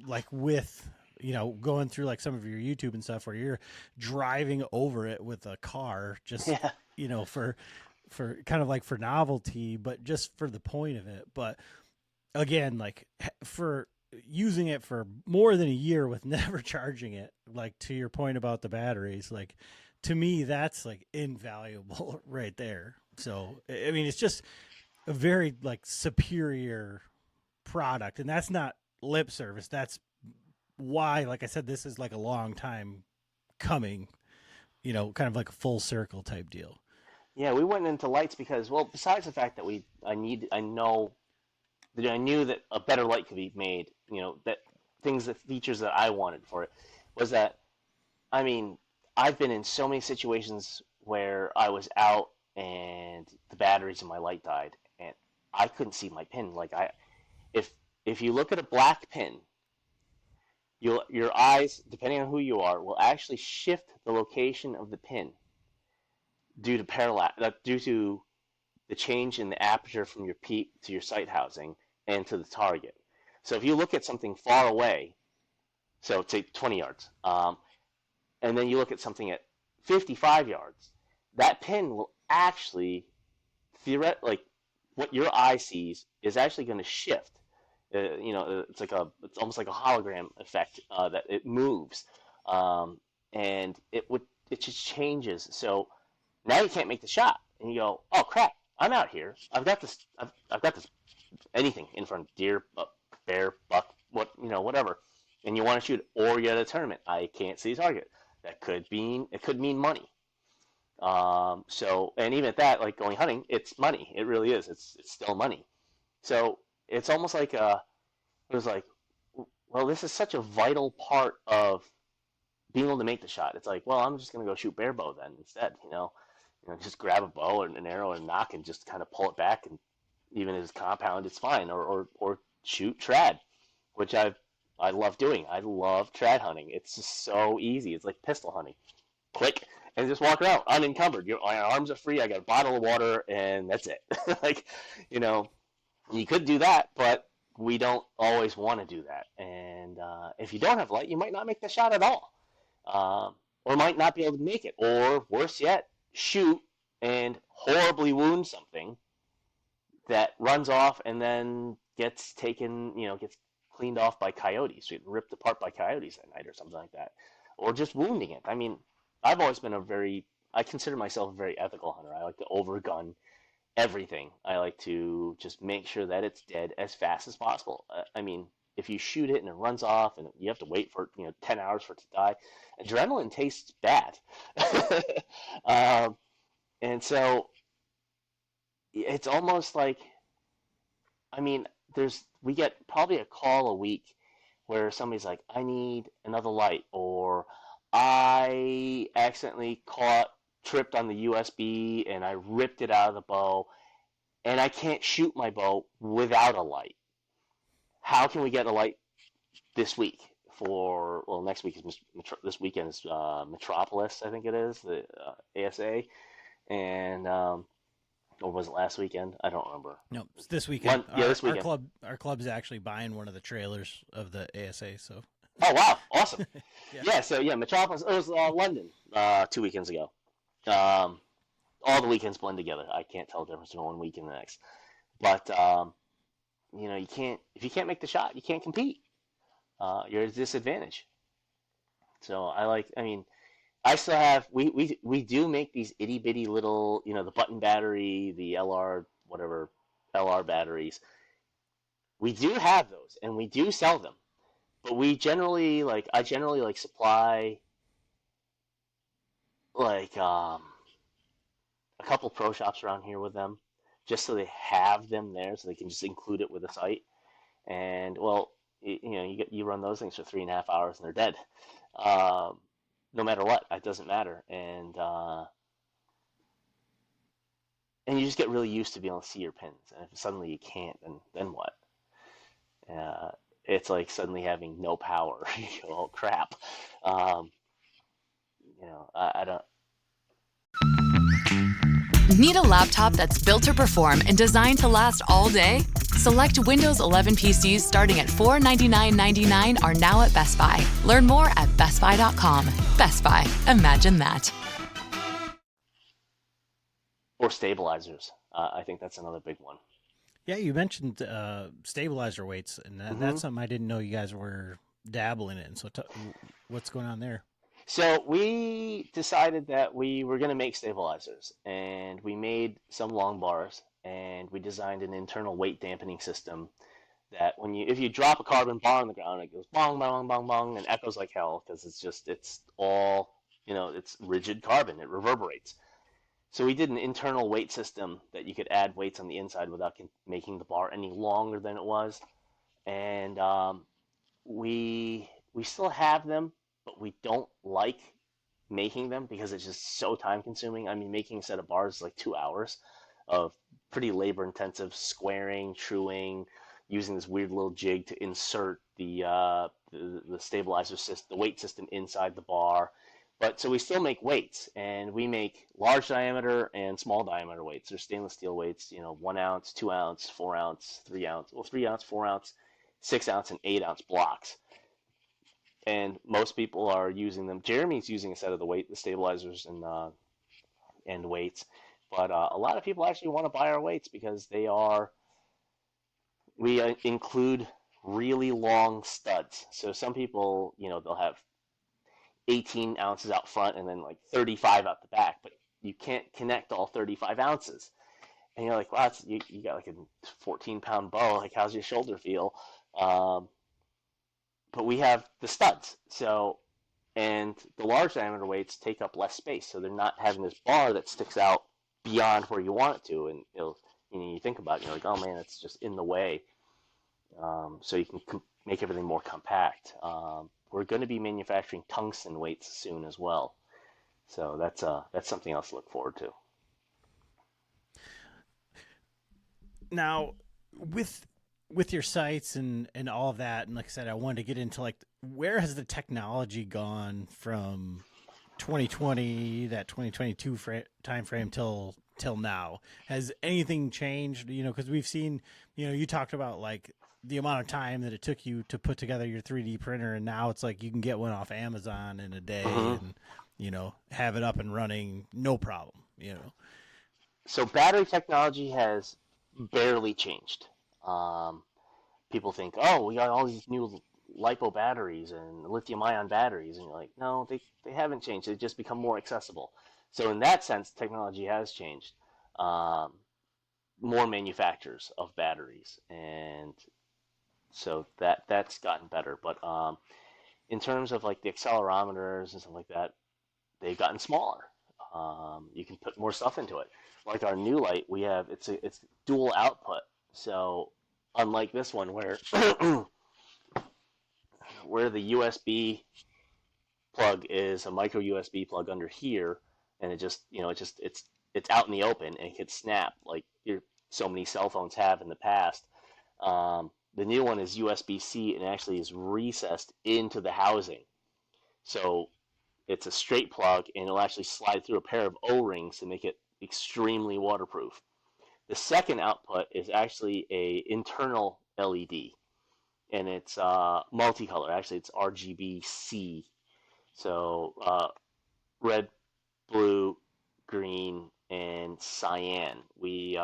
like with, going through like some of your YouTube and stuff where you're driving over it with a car, just, for kind of like for novelty, but just for the point of it. But again, like for using it for more than a year with never charging it, like to your point about the batteries, like to me, that's like invaluable right there. So, I mean, it's just a very like superior product, and that's not lip service. That's why, like I said, this is like a long time coming, kind of like a full circle type deal. Yeah, we went into lights because, well, besides the fact that I knew that a better light could be made, that features that I wanted for it, was that, I mean, I've been in so many situations where I was out and the batteries in my light died, and I couldn't see my pin. Like, if you look at a black pin, your eyes, depending on who you are, will actually shift the location of the pin due to the change in the aperture from your peak to your sight housing and to the target. So if you look at something far away, so say 20 yards, and then you look at something at 55 yards, that pin will actually, like what your eye sees is actually going to shift. It's almost like a hologram effect that it moves, and it just changes. So now you can't make the shot, and you go, oh crap, I'm out here. I've got this anything in front of deer, bear, buck, whatever, and you want to shoot it, or you're at a tournament. I can't see a target. That could mean money. And even at that, like going hunting, it's money. It really is. It's still money. So it's almost like it was like, well, this is such a vital part of being able to make the shot. It's like, well, I'm just gonna go shoot bear bow then instead. Just grab a bow and an arrow and knock and just kind of pull it back, and even if it's compound, it's fine. Or shoot trad, which I love doing. I love trad hunting. It's just so easy. It's like pistol hunting. Click and just walk around unencumbered. My arms are free. I got a bottle of water, and that's it. You could do that, but we don't always want to do that. And if you don't have light, you might not make the shot at all, or might not be able to make it, or worse yet, shoot and horribly wound something that runs off and then gets taken, gets cleaned off by coyotes, ripped apart by coyotes that night or something like that, or just wounding it. I mean, I've always been I consider myself a very ethical hunter. I like to overgun everything. I like to just make sure that it's dead as fast as possible. I mean, if you shoot it and it runs off and you have to wait for 10 hours for it to die, adrenaline tastes bad. And so it's almost like, I mean, we get probably a call a week where somebody's like, I need another light, or I accidentally tripped on the USB and I ripped it out of the bow and I can't shoot my bow without a light. How can we get a light this week? Next week is this weekend is Metropolis, I think it is, the ASA, and or was it last weekend? I don't remember. No, it's this weekend. This weekend. Our club's actually buying one of the trailers of the ASA. So. Oh wow, awesome! Yeah. Metropolis. It was London 2 weekends ago. All the weekends blend together. I can't tell the difference between one week and the next. But you can't, if you can't make the shot, you can't compete. You're at a disadvantage. So I still have, we do make these itty bitty little, the button battery, the LR batteries. We do have those and we do sell them, but I generally supply a couple pro shops around here with them, just so they have them there, so they can just include it with the site. And you run those things for 3.5 hours and they're dead. No matter what, it doesn't matter. And you just get really used to being able to see your pins. And if suddenly you can't, then what? It's like suddenly having no power. Oh crap! I don't. Need a laptop that's built to perform and designed to last all day? Select Windows 11 PCs starting at $499.99 are now at Best Buy. Learn more at bestbuy.com. Best Buy. Imagine that. Or stabilizers. I think that's another big one. Yeah, you mentioned stabilizer weights, and that's something I didn't know you guys were dabbling in. So what's going on there? So we decided that we were going to make stabilizers, and we made some long bars, and we designed an internal weight dampening system that if you drop a carbon bar on the ground, it goes bong, bong, bong, bong, and echoes like hell, because it's all, it's rigid carbon. It reverberates. So we did an internal weight system that you could add weights on the inside without making the bar any longer than it was. And we still have them, but we don't like making them because it's just so time consuming. I mean, making a set of bars is like 2 hours of pretty labor intensive squaring, truing, using this weird little jig to insert the stabilizer system, the weight system inside the bar. But so we still make weights, and we make large diameter and small diameter weights. They're stainless steel weights, 1 ounce, 2 ounce, 4 ounce, 3 ounce, 3 ounce, 4 ounce, 6 ounce, and 8 ounce blocks. And most people are using them. Jeremy's using a set of the stabilizers and weights, but a lot of people actually want to buy our weights because we include really long studs. So some people, they'll have 18 ounces out front and then like 35 out the back, but you can't connect all 35 ounces. And you're like, wow, you got like a 14-pound bow. Like, how's your shoulder feel? But we have the studs, and the large diameter weights take up less space, so they're not having this bar that sticks out beyond where you want it to, and you think about it, and you're like, oh man, it's just in the way. So you can make everything more compact. We're going to be manufacturing tungsten weights soon as well, so that's something else to look forward to. Now, with your sites and all of that, and like I said, I wanted to get into where has the technology gone from 2020, that 2022 time frame till till now. Has anything changed? Because we've seen, you talked about like the amount of time that it took you to put together your 3D printer, and now it's like you can get one off Amazon in a day and, have it up and running, no problem, So battery technology has barely changed. People think, oh, we got all these new lipo batteries and lithium-ion batteries, and you're like, no, they haven't changed. They've just become more accessible. So in that sense, technology has changed. More manufacturers of batteries, and so that's gotten better. But in terms of like the accelerometers and stuff like that, they've gotten smaller. You can put more stuff into it. Like our new light, we have it's dual output. So unlike this one where where the USB plug is a micro USB plug under here, and it just it's out in the open and it gets snapped like so many cell phones have in the past. The new one is USB-C and actually is recessed into the housing. So it's a straight plug, and it'll actually slide through a pair of O-rings to make it extremely waterproof. The second output is actually a internal LED, and it's multicolor. Actually, it's RGB-C. So red, blue, green, and cyan. We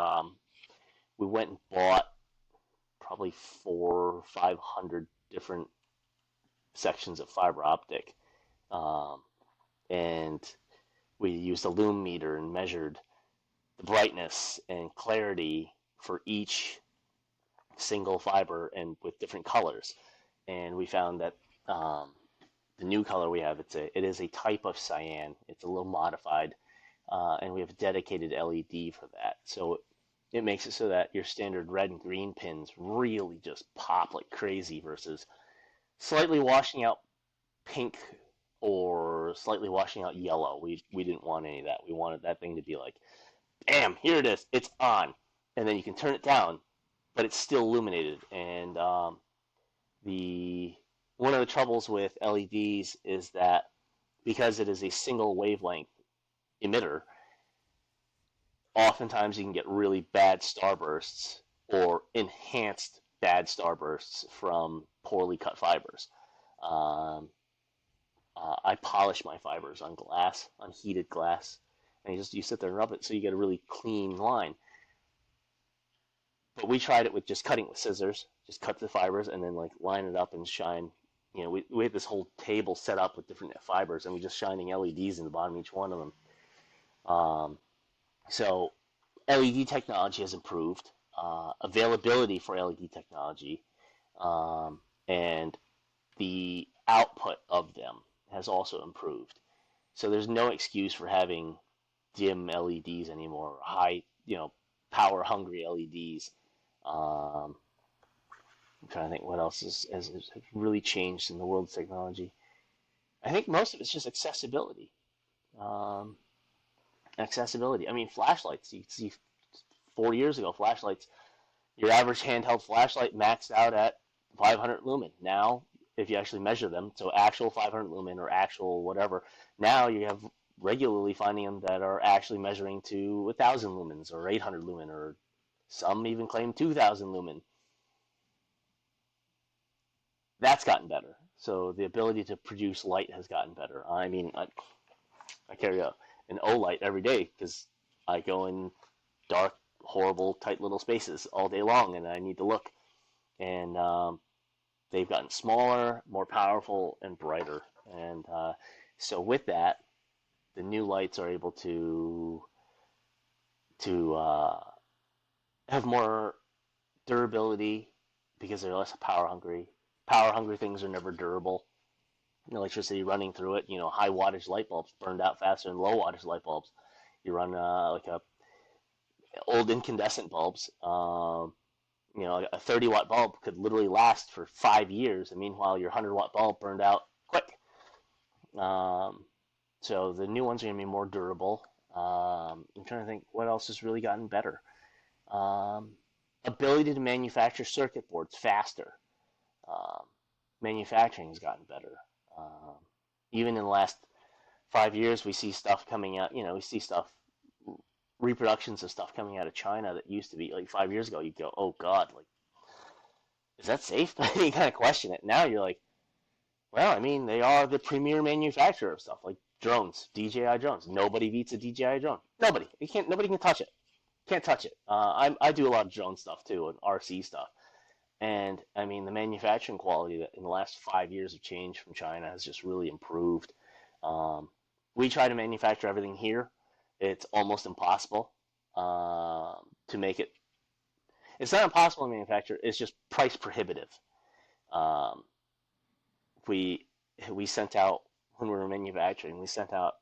went and bought probably 400 or 500 different sections of fiber optic, and we used a lume meter and measured the brightness and clarity for each single fiber and with different colors. And we found that the new color we have, it is a type of cyan. It's a little modified, and we have a dedicated LED for that. So it makes it so that your standard red and green pins really just pop like crazy versus slightly washing out pink or slightly washing out yellow. We didn't want any of that. We wanted that thing to be like, bam, here it is, it's on. And then you can turn it down, but it's still illuminated. And one of the troubles with LEDs is that because it is a single wavelength emitter, oftentimes you can get really bad starbursts or enhanced bad starbursts from poorly cut fibers. I polish my fibers on glass, on heated glass, and you sit there and rub it so you get a really clean line. But we tried it with just cutting with scissors, just cut the fibers and then like line it up and shine. We had this whole table set up with different fibers, and we just shining LEDs in the bottom of each one of them. So LED technology has improved, availability for LED technology, and the output of them has also improved. So there's no excuse for having dim LEDs anymore, high, power hungry LEDs. I'm trying to think what else has really changed in the world of technology. I think most of it's just accessibility. Accessibility. I mean, flashlights. You can see 4 years ago, flashlights, your average handheld flashlight maxed out at 500 lumen. Now, if you actually measure them, so actual 500 lumen or actual whatever, now you have regularly finding them that are actually measuring to 1,000 lumens or 800 lumen, or some even claim 2,000 lumen. That's gotten better. So the ability to produce light has gotten better. I mean, I carry an O light every day because I go in dark, horrible, tight little spaces all day long, and I need to look. And they've gotten smaller, more powerful, and brighter. And so with that, the new lights are able to have more durability because they're less power hungry. Power hungry things are never durable. Electricity running through it. High wattage light bulbs burned out faster than low wattage light bulbs. You run like old incandescent bulbs. A 30-watt bulb could literally last for 5 years, and meanwhile your 100-watt bulb burned out quick. So the new ones are going to be more durable. I'm trying to think what else has really gotten better. Ability to manufacture circuit boards faster. Manufacturing has gotten better. Even in the last 5 years, we see stuff coming out. We see stuff reproductions of stuff coming out of China that used to be like 5 years ago, you'd go, oh God, like, is that safe? You kind of question it. Now you're like, well, I mean, they are the premier manufacturer of stuff like drones, DJI drones. Nobody beats a DJI drone. Nobody. Nobody can touch it. Can't touch it. I do a lot of drone stuff too, and RC stuff. And I mean, the manufacturing quality that in the last 5 years of change from China has just really improved. We try to manufacture everything here. It's almost impossible to make it. It's not impossible to manufacture. It's just price prohibitive. We sent out, when we were manufacturing, we sent out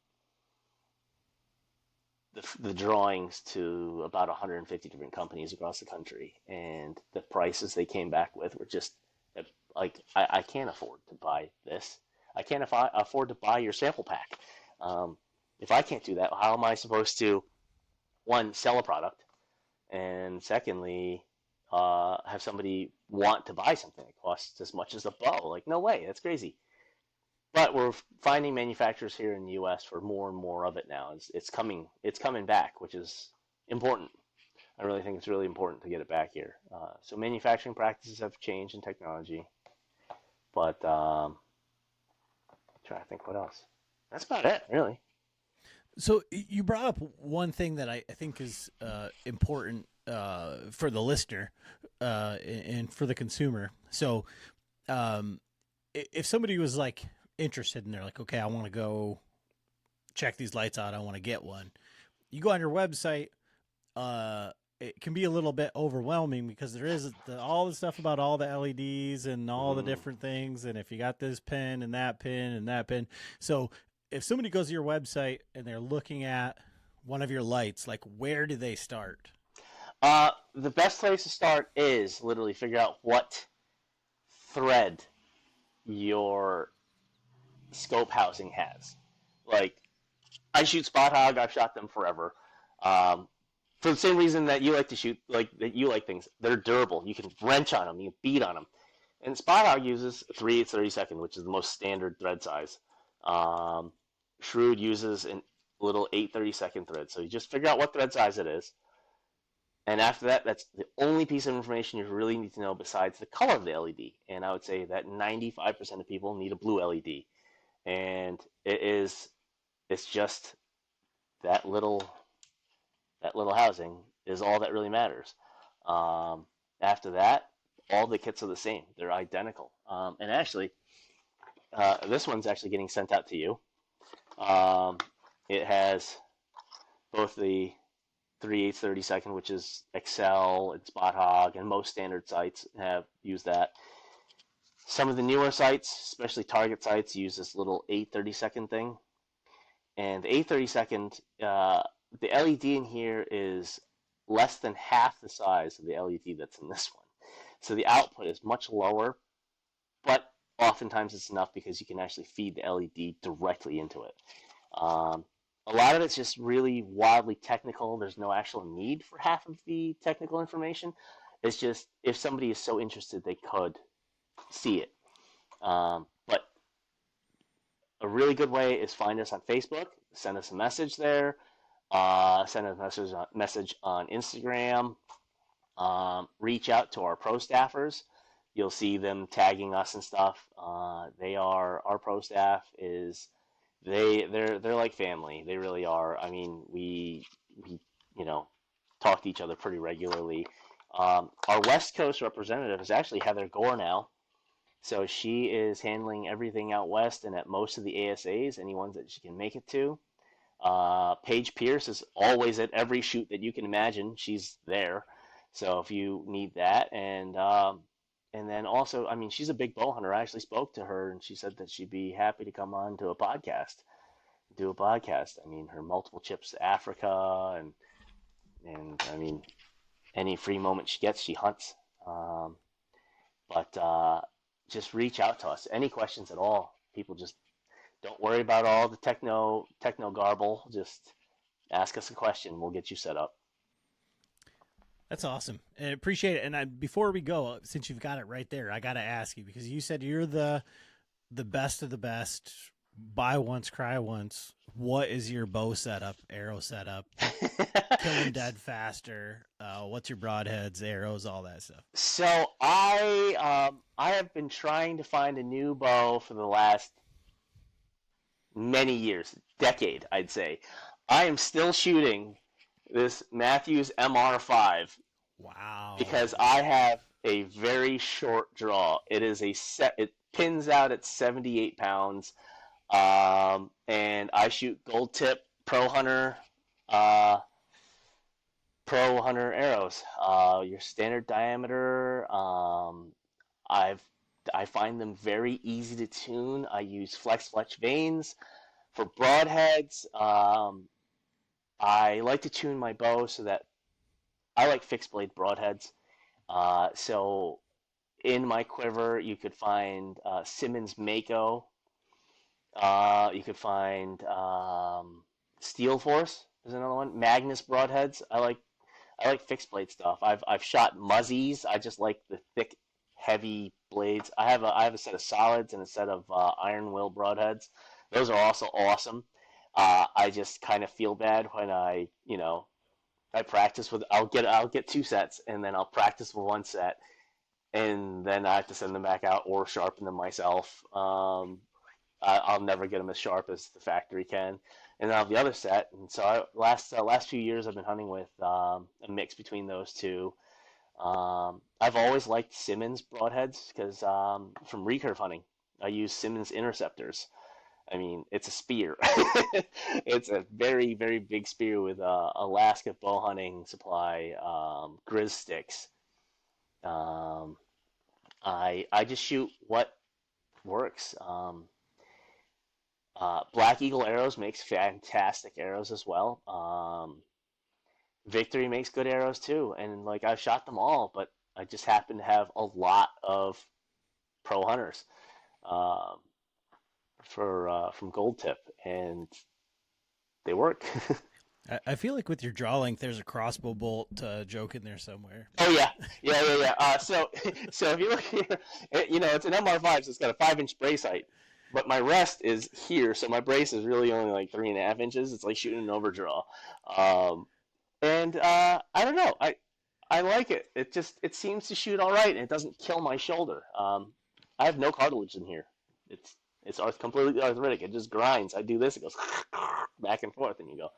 the drawings to about 150 different companies across the country, and the prices they came back with were just like, I can't afford to buy this. I can't afford to buy your sample pack. If I can't do that, how am I supposed to, one, sell a product, and secondly, have somebody want to buy something that costs as much as a bow? Like, no way, that's crazy. But we're finding manufacturers here in the U.S. for more and more of it now. It's coming back, which is important. I really think it's really important to get it back here. So manufacturing practices have changed in technology, but trying to think what else. That's about it, really. So you brought up one thing that I think is important for the listener and for the consumer. So if somebody was like interested and they're like, okay, I want to go check these lights out, I want to get one, you go on your website, it can be a little bit overwhelming because there is all the stuff about all the LEDs and all the different things, and if you got this pin and that pin and that pin. So if somebody goes to your website and they're looking at one of your lights, like, where do they start? The best place to start is literally figure out what thread your scope housing has. Like, I shoot Spot Hog. I've shot them forever. For the same reason that you like to shoot, like that you like things. They're durable. You can wrench on them. You can beat on them. And Spot Hog uses 3/32, which is the most standard thread size. Shrewd uses a little 8/32 thread. So you just figure out what thread size it is. And after that, that's the only piece of information you really need to know besides the color of the LED. And I would say that 95% of people need a blue LED. And it's just that little housing is all that really matters. After that, all the kits are the same. They're identical. And actually, this one's actually getting sent out to you. It has both the 3/832, which is Excel and Spot Hog, and most standard sites have used that. Some of the newer sites, especially Target sites, use this little 8/32 thing. And the 8/32, the LED in here is less than half the size of the LED that's in this one. So the output is much lower, but oftentimes it's enough because you can actually feed the LED directly into it. A lot of it's just really wildly technical. There's no actual need for half of the technical information. It's just, if somebody is so interested, they could see it. But a really good way is find us on Facebook, send us a message there, send us a message on Instagram, reach out to our pro staffers. You'll see them tagging us and stuff. Our pro staff is, they're like family. They really are. I mean, we talk to each other pretty regularly. Our West Coast representative is actually Heather Gore now. So she is handling everything out west and at most of the ASAs, any ones that she can make it to. Paige Pierce is always at every shoot that you can imagine. She's there. So if you need that, and then also, I mean, she's a big bow hunter. I actually spoke to her, and she said that she'd be happy to come on to a podcast, do a podcast. I mean, her multiple trips to Africa, and I mean, any free moment she gets, she hunts. But just reach out to us. Any questions at all? People just don't worry about all the techno garble. Just ask us a question. We'll get you set up. That's awesome. And I appreciate it. And before we go, since you've got it right there, I got to ask you, because you said you're the best of the best buy once, cry once. What is your bow setup, arrow setup? Killing dead faster. What's your broadheads, arrows, all that stuff? So I have been trying to find a new bow for the last many years, decade, I'd say. I am still shooting this Matthews MR5 Wow. because I have a very short draw. It is it pins out at 78 pounds. And I shoot gold tip Pro Hunter arrows. Your standard diameter. I find them very easy to tune. I use flex vanes for broadheads. I like to tune my bow so that I like fixed blade broadheads. So in my quiver, you could find Simmons Mako. You could find Steel Force is another one. Magnus broadheads. I like fixed blade stuff. I've shot Muzzies. I just like the thick, heavy blades. I have a set of solids and a set of Iron Will broadheads. Those are also awesome. I just kind of feel bad when I practice with. I'll get 2 sets and then I'll practice with 1 set, and then I have to send them back out or sharpen them myself. I'll never get them as sharp as the factory can, and then I'll have the other set. And so last few years I've been hunting with a mix between those two. I've always liked Simmons broadheads because from recurve hunting I use Simmons interceptors. I mean, it's a spear. It's a very, very big spear with Alaska bow hunting supply, grizz sticks. I just shoot what works. Black Eagle arrows makes fantastic arrows as well. Victory makes good arrows too, and like I've shot them all, but I just happen to have a lot of pro hunters from Gold Tip, and they work. I feel like with your draw length, there's a crossbow bolt joke in there somewhere. Oh yeah. So if you look here, it's an MR5, so it's got a 5-inch brace height, but my rest is here, so my brace is really only like 3.5 inches. It's like shooting an overdraw, and I don't know. I like it. It seems to shoot all right, and it doesn't kill my shoulder. I have no cartilage in here. It's completely arthritic. It just grinds. I do this, it goes back and forth, and you go,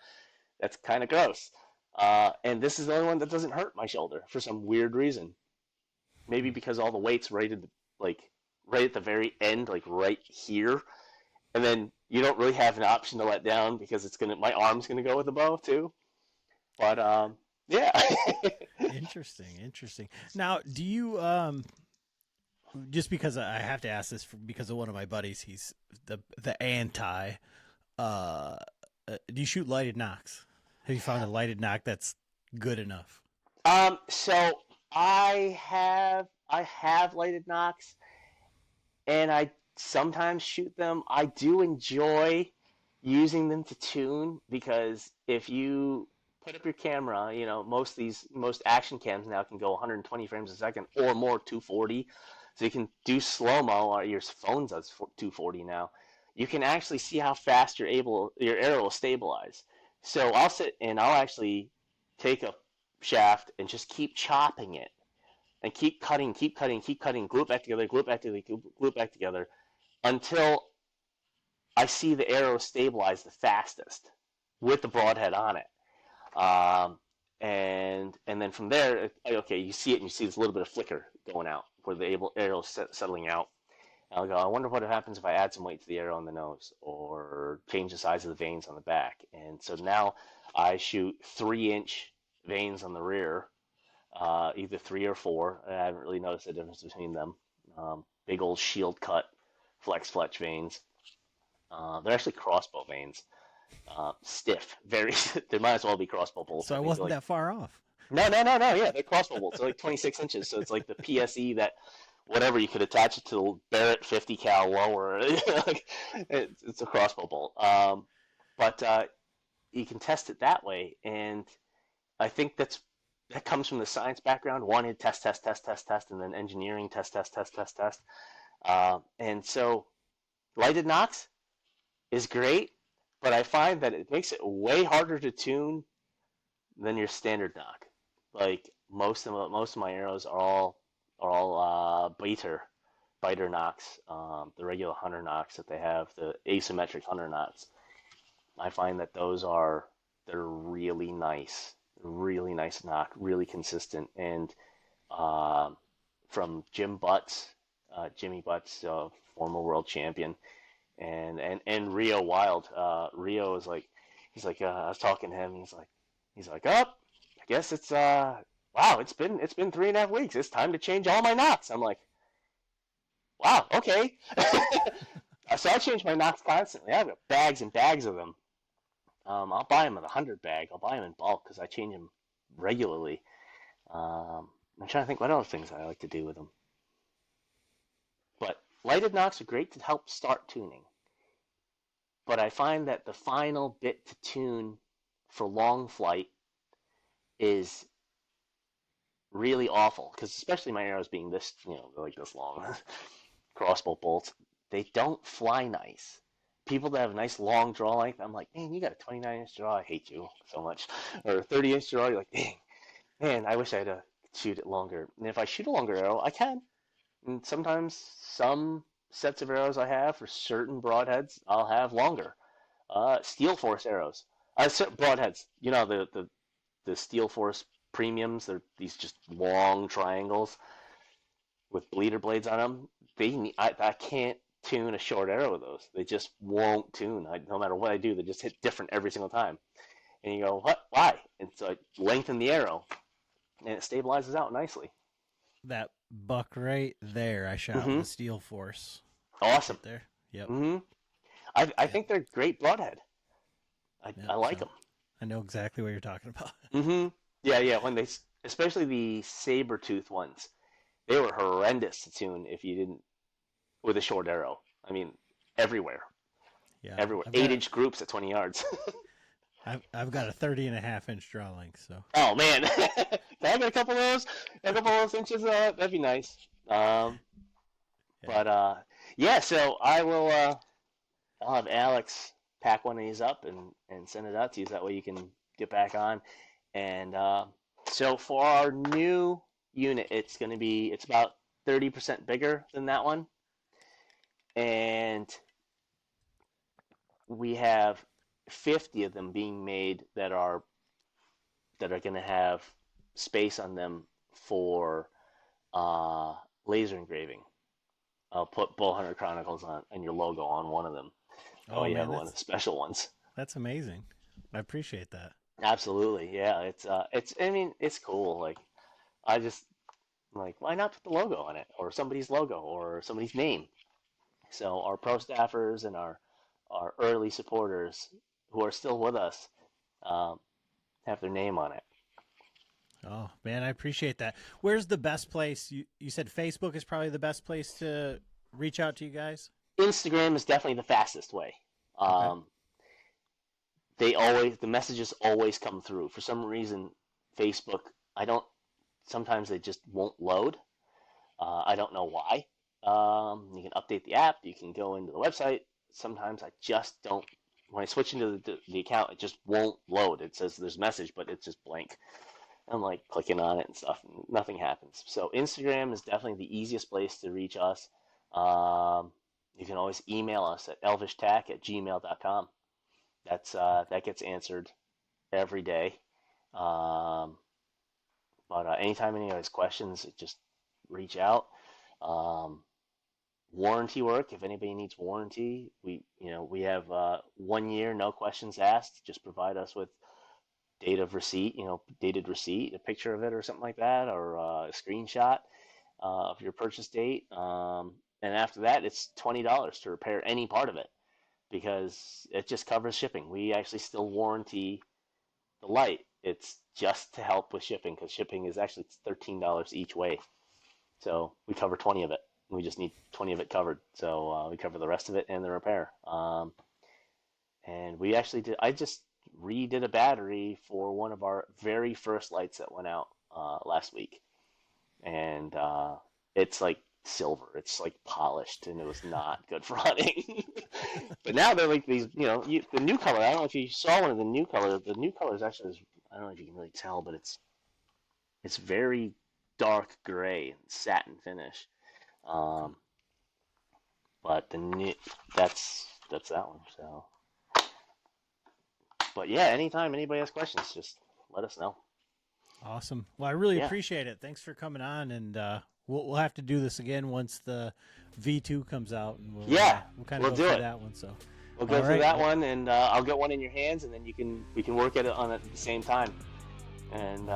that's kind of gross. And this is the only one that doesn't hurt my shoulder for some weird reason. Maybe because all the weight's right at the very end, like right here, and then you don't really have an option to let down because my arm's gonna go with the bow too. But yeah. Interesting. Now, do you just because I have to ask this because of one of my buddies, he's the anti. Do you shoot lighted nocks? Have you found a lighted knock that's good enough? So I have lighted nocks, and I sometimes shoot them. I do enjoy using them to tune because if you put up your camera, most action cams now can go 120 frames a second or more, 240. So you can do slow-mo, or your phone does 240 now. You can actually see how fast your arrow will stabilize. So I'll sit and I'll actually take a shaft and just keep chopping it and keep cutting, glue it back together until I see the arrow stabilize the fastest with the broadhead on it. And then from there, okay, you see it and you see this little bit of flicker going out where the arrow is settling out. And I'll go, I wonder what happens if I add some weight to the arrow on the nose or change the size of the vanes on the back. And so now I shoot 3-inch vanes on the rear, either 3 or 4. I haven't really noticed the difference between them. Big old shield cut flex vanes. They're actually crossbow vanes. Stiff, very. They might as well be crossbow bolts. So I wasn't that far off. No. Yeah, they're crossbow bolts. They're like 26 inches. So it's like the PSE that, whatever, you could attach it to the Barrett 50 cal lower. It's a crossbow bolt. But you can test it that way, and I think that comes from the science background. One, test, and then engineering, test. And so, lighted nocks, is great, but I find that it makes it way harder to tune than your standard nock. Like most of my arrows are all biter nocks, the regular hunter nocks that they have, the asymmetric hunter nocks. I find that they're really nice nock, really consistent, and from Jimmy Butts, former world champion, and Rio Wild. Rio is like, he's like, I was talking to him. He's like, oh, I guess it's wow, it's been 3.5 weeks. It's time to change all my knots. I'm like, wow, okay. So I change my knots constantly. I've got bags and bags of them. I'll buy them in a 100 bag. I'll buy them in bulk because I change them regularly. I'm trying to think what other things I like to do with them. But lighted knocks are great to help start tuning. But I find that the final bit to tune for long flight is really awful, because especially my arrows being this, like this long, crossbow bolts, they don't fly nice. People that have a nice long draw length, I'm like, man, you got a 29-inch draw, I hate you so much. Or a 30-inch draw, you're like, dang, man, I wish I had to shoot it longer. And if I shoot a longer arrow, I can. And sometimes some sets of arrows I have for certain broadheads, I'll have longer. Steel Force arrows. Broadheads, the Steel Force premiums, they're these just long triangles with bleeder blades on them. I can't tune a short arrow with those. They just won't tune. No matter what I do, they just hit different every single time. And you go, what? Why? And so I lengthen the arrow, and it stabilizes out nicely. That buck right there, I shot with the Steel Force. Awesome. Right there. Yep. Mm-hmm. I think they're great broadhead. I like them. I know exactly what you're talking about. Mm-hmm. Yeah. When especially the saber-tooth ones, they were horrendous to tune if you didn't with a short arrow. I mean, everywhere. Yeah. Everywhere. 8-inch groups at 20 yards. I've got a 30.5-inch draw length, so. Oh man, can I get a couple of those inches? That'd be nice. But yeah. So I'll have Alex pack one of these up and send it out to you. So that way you can get back on. And so for our new unit, it's about 30% bigger than that one, and we have 50 of them being made that are going to have space on them for laser engraving. I'll put Bowhunter Chronicles on and your logo on one of them. Oh, you have one of the special ones. That's amazing. I appreciate that. Absolutely, yeah. It's cool. Like, I just why not put the logo on it, or somebody's logo, or somebody's name? So our pro staffers and our early supporters who are still with us have their name on it. Oh man, I appreciate that. Where's the best place? You said Facebook is probably the best place to reach out to you guys? Instagram is definitely the fastest way. Okay. The messages always come through. For some reason, Facebook, sometimes they just won't load. I don't know why. You can update the app. You can go into the website. Sometimes I just don't. When I switch into the account, it just won't load. It says there's a message, but it's just blank. I'm like clicking on it and stuff, and nothing happens. So Instagram is definitely the easiest place to reach us. You can always email us at elvishtac@gmail.com. That gets answered every day. But anytime anyone has questions, just reach out. Warranty work, if anybody needs warranty, we have 1 year, no questions asked. Just provide us with dated receipt, a picture of it or something like that, or a screenshot of your purchase date. And after that, it's $20 to repair any part of it, because it just covers shipping. We actually still warranty the light. It's just to help with shipping, because shipping is actually $13 each way. So we cover 20 of it. We just need 20 of it covered. So we cover the rest of it and the repair. And we actually I just redid a battery for one of our very first lights that went out last week. And it's like silver. It's like polished, and it was not good for hunting. But now they're like these, the new color. I don't know if you saw one of the new color. The new color is actually, I don't know if you can really tell, but it's very dark gray and satin finish. But that's that one. So, but yeah, anytime anybody has questions, just let us know. Awesome. Well, I really appreciate it. Thanks for coming on, and we'll have to do this again once the V2 comes out, and we'll kind of go through that one. So we'll go through that one, and I'll get one in your hands, and then we can work at it at the same time, and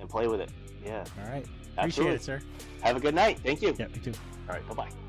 play with it. Yeah. All right. Absolutely. Appreciate it, sir. Have a good night. Thank you. Yeah, me too. All right. Bye-bye.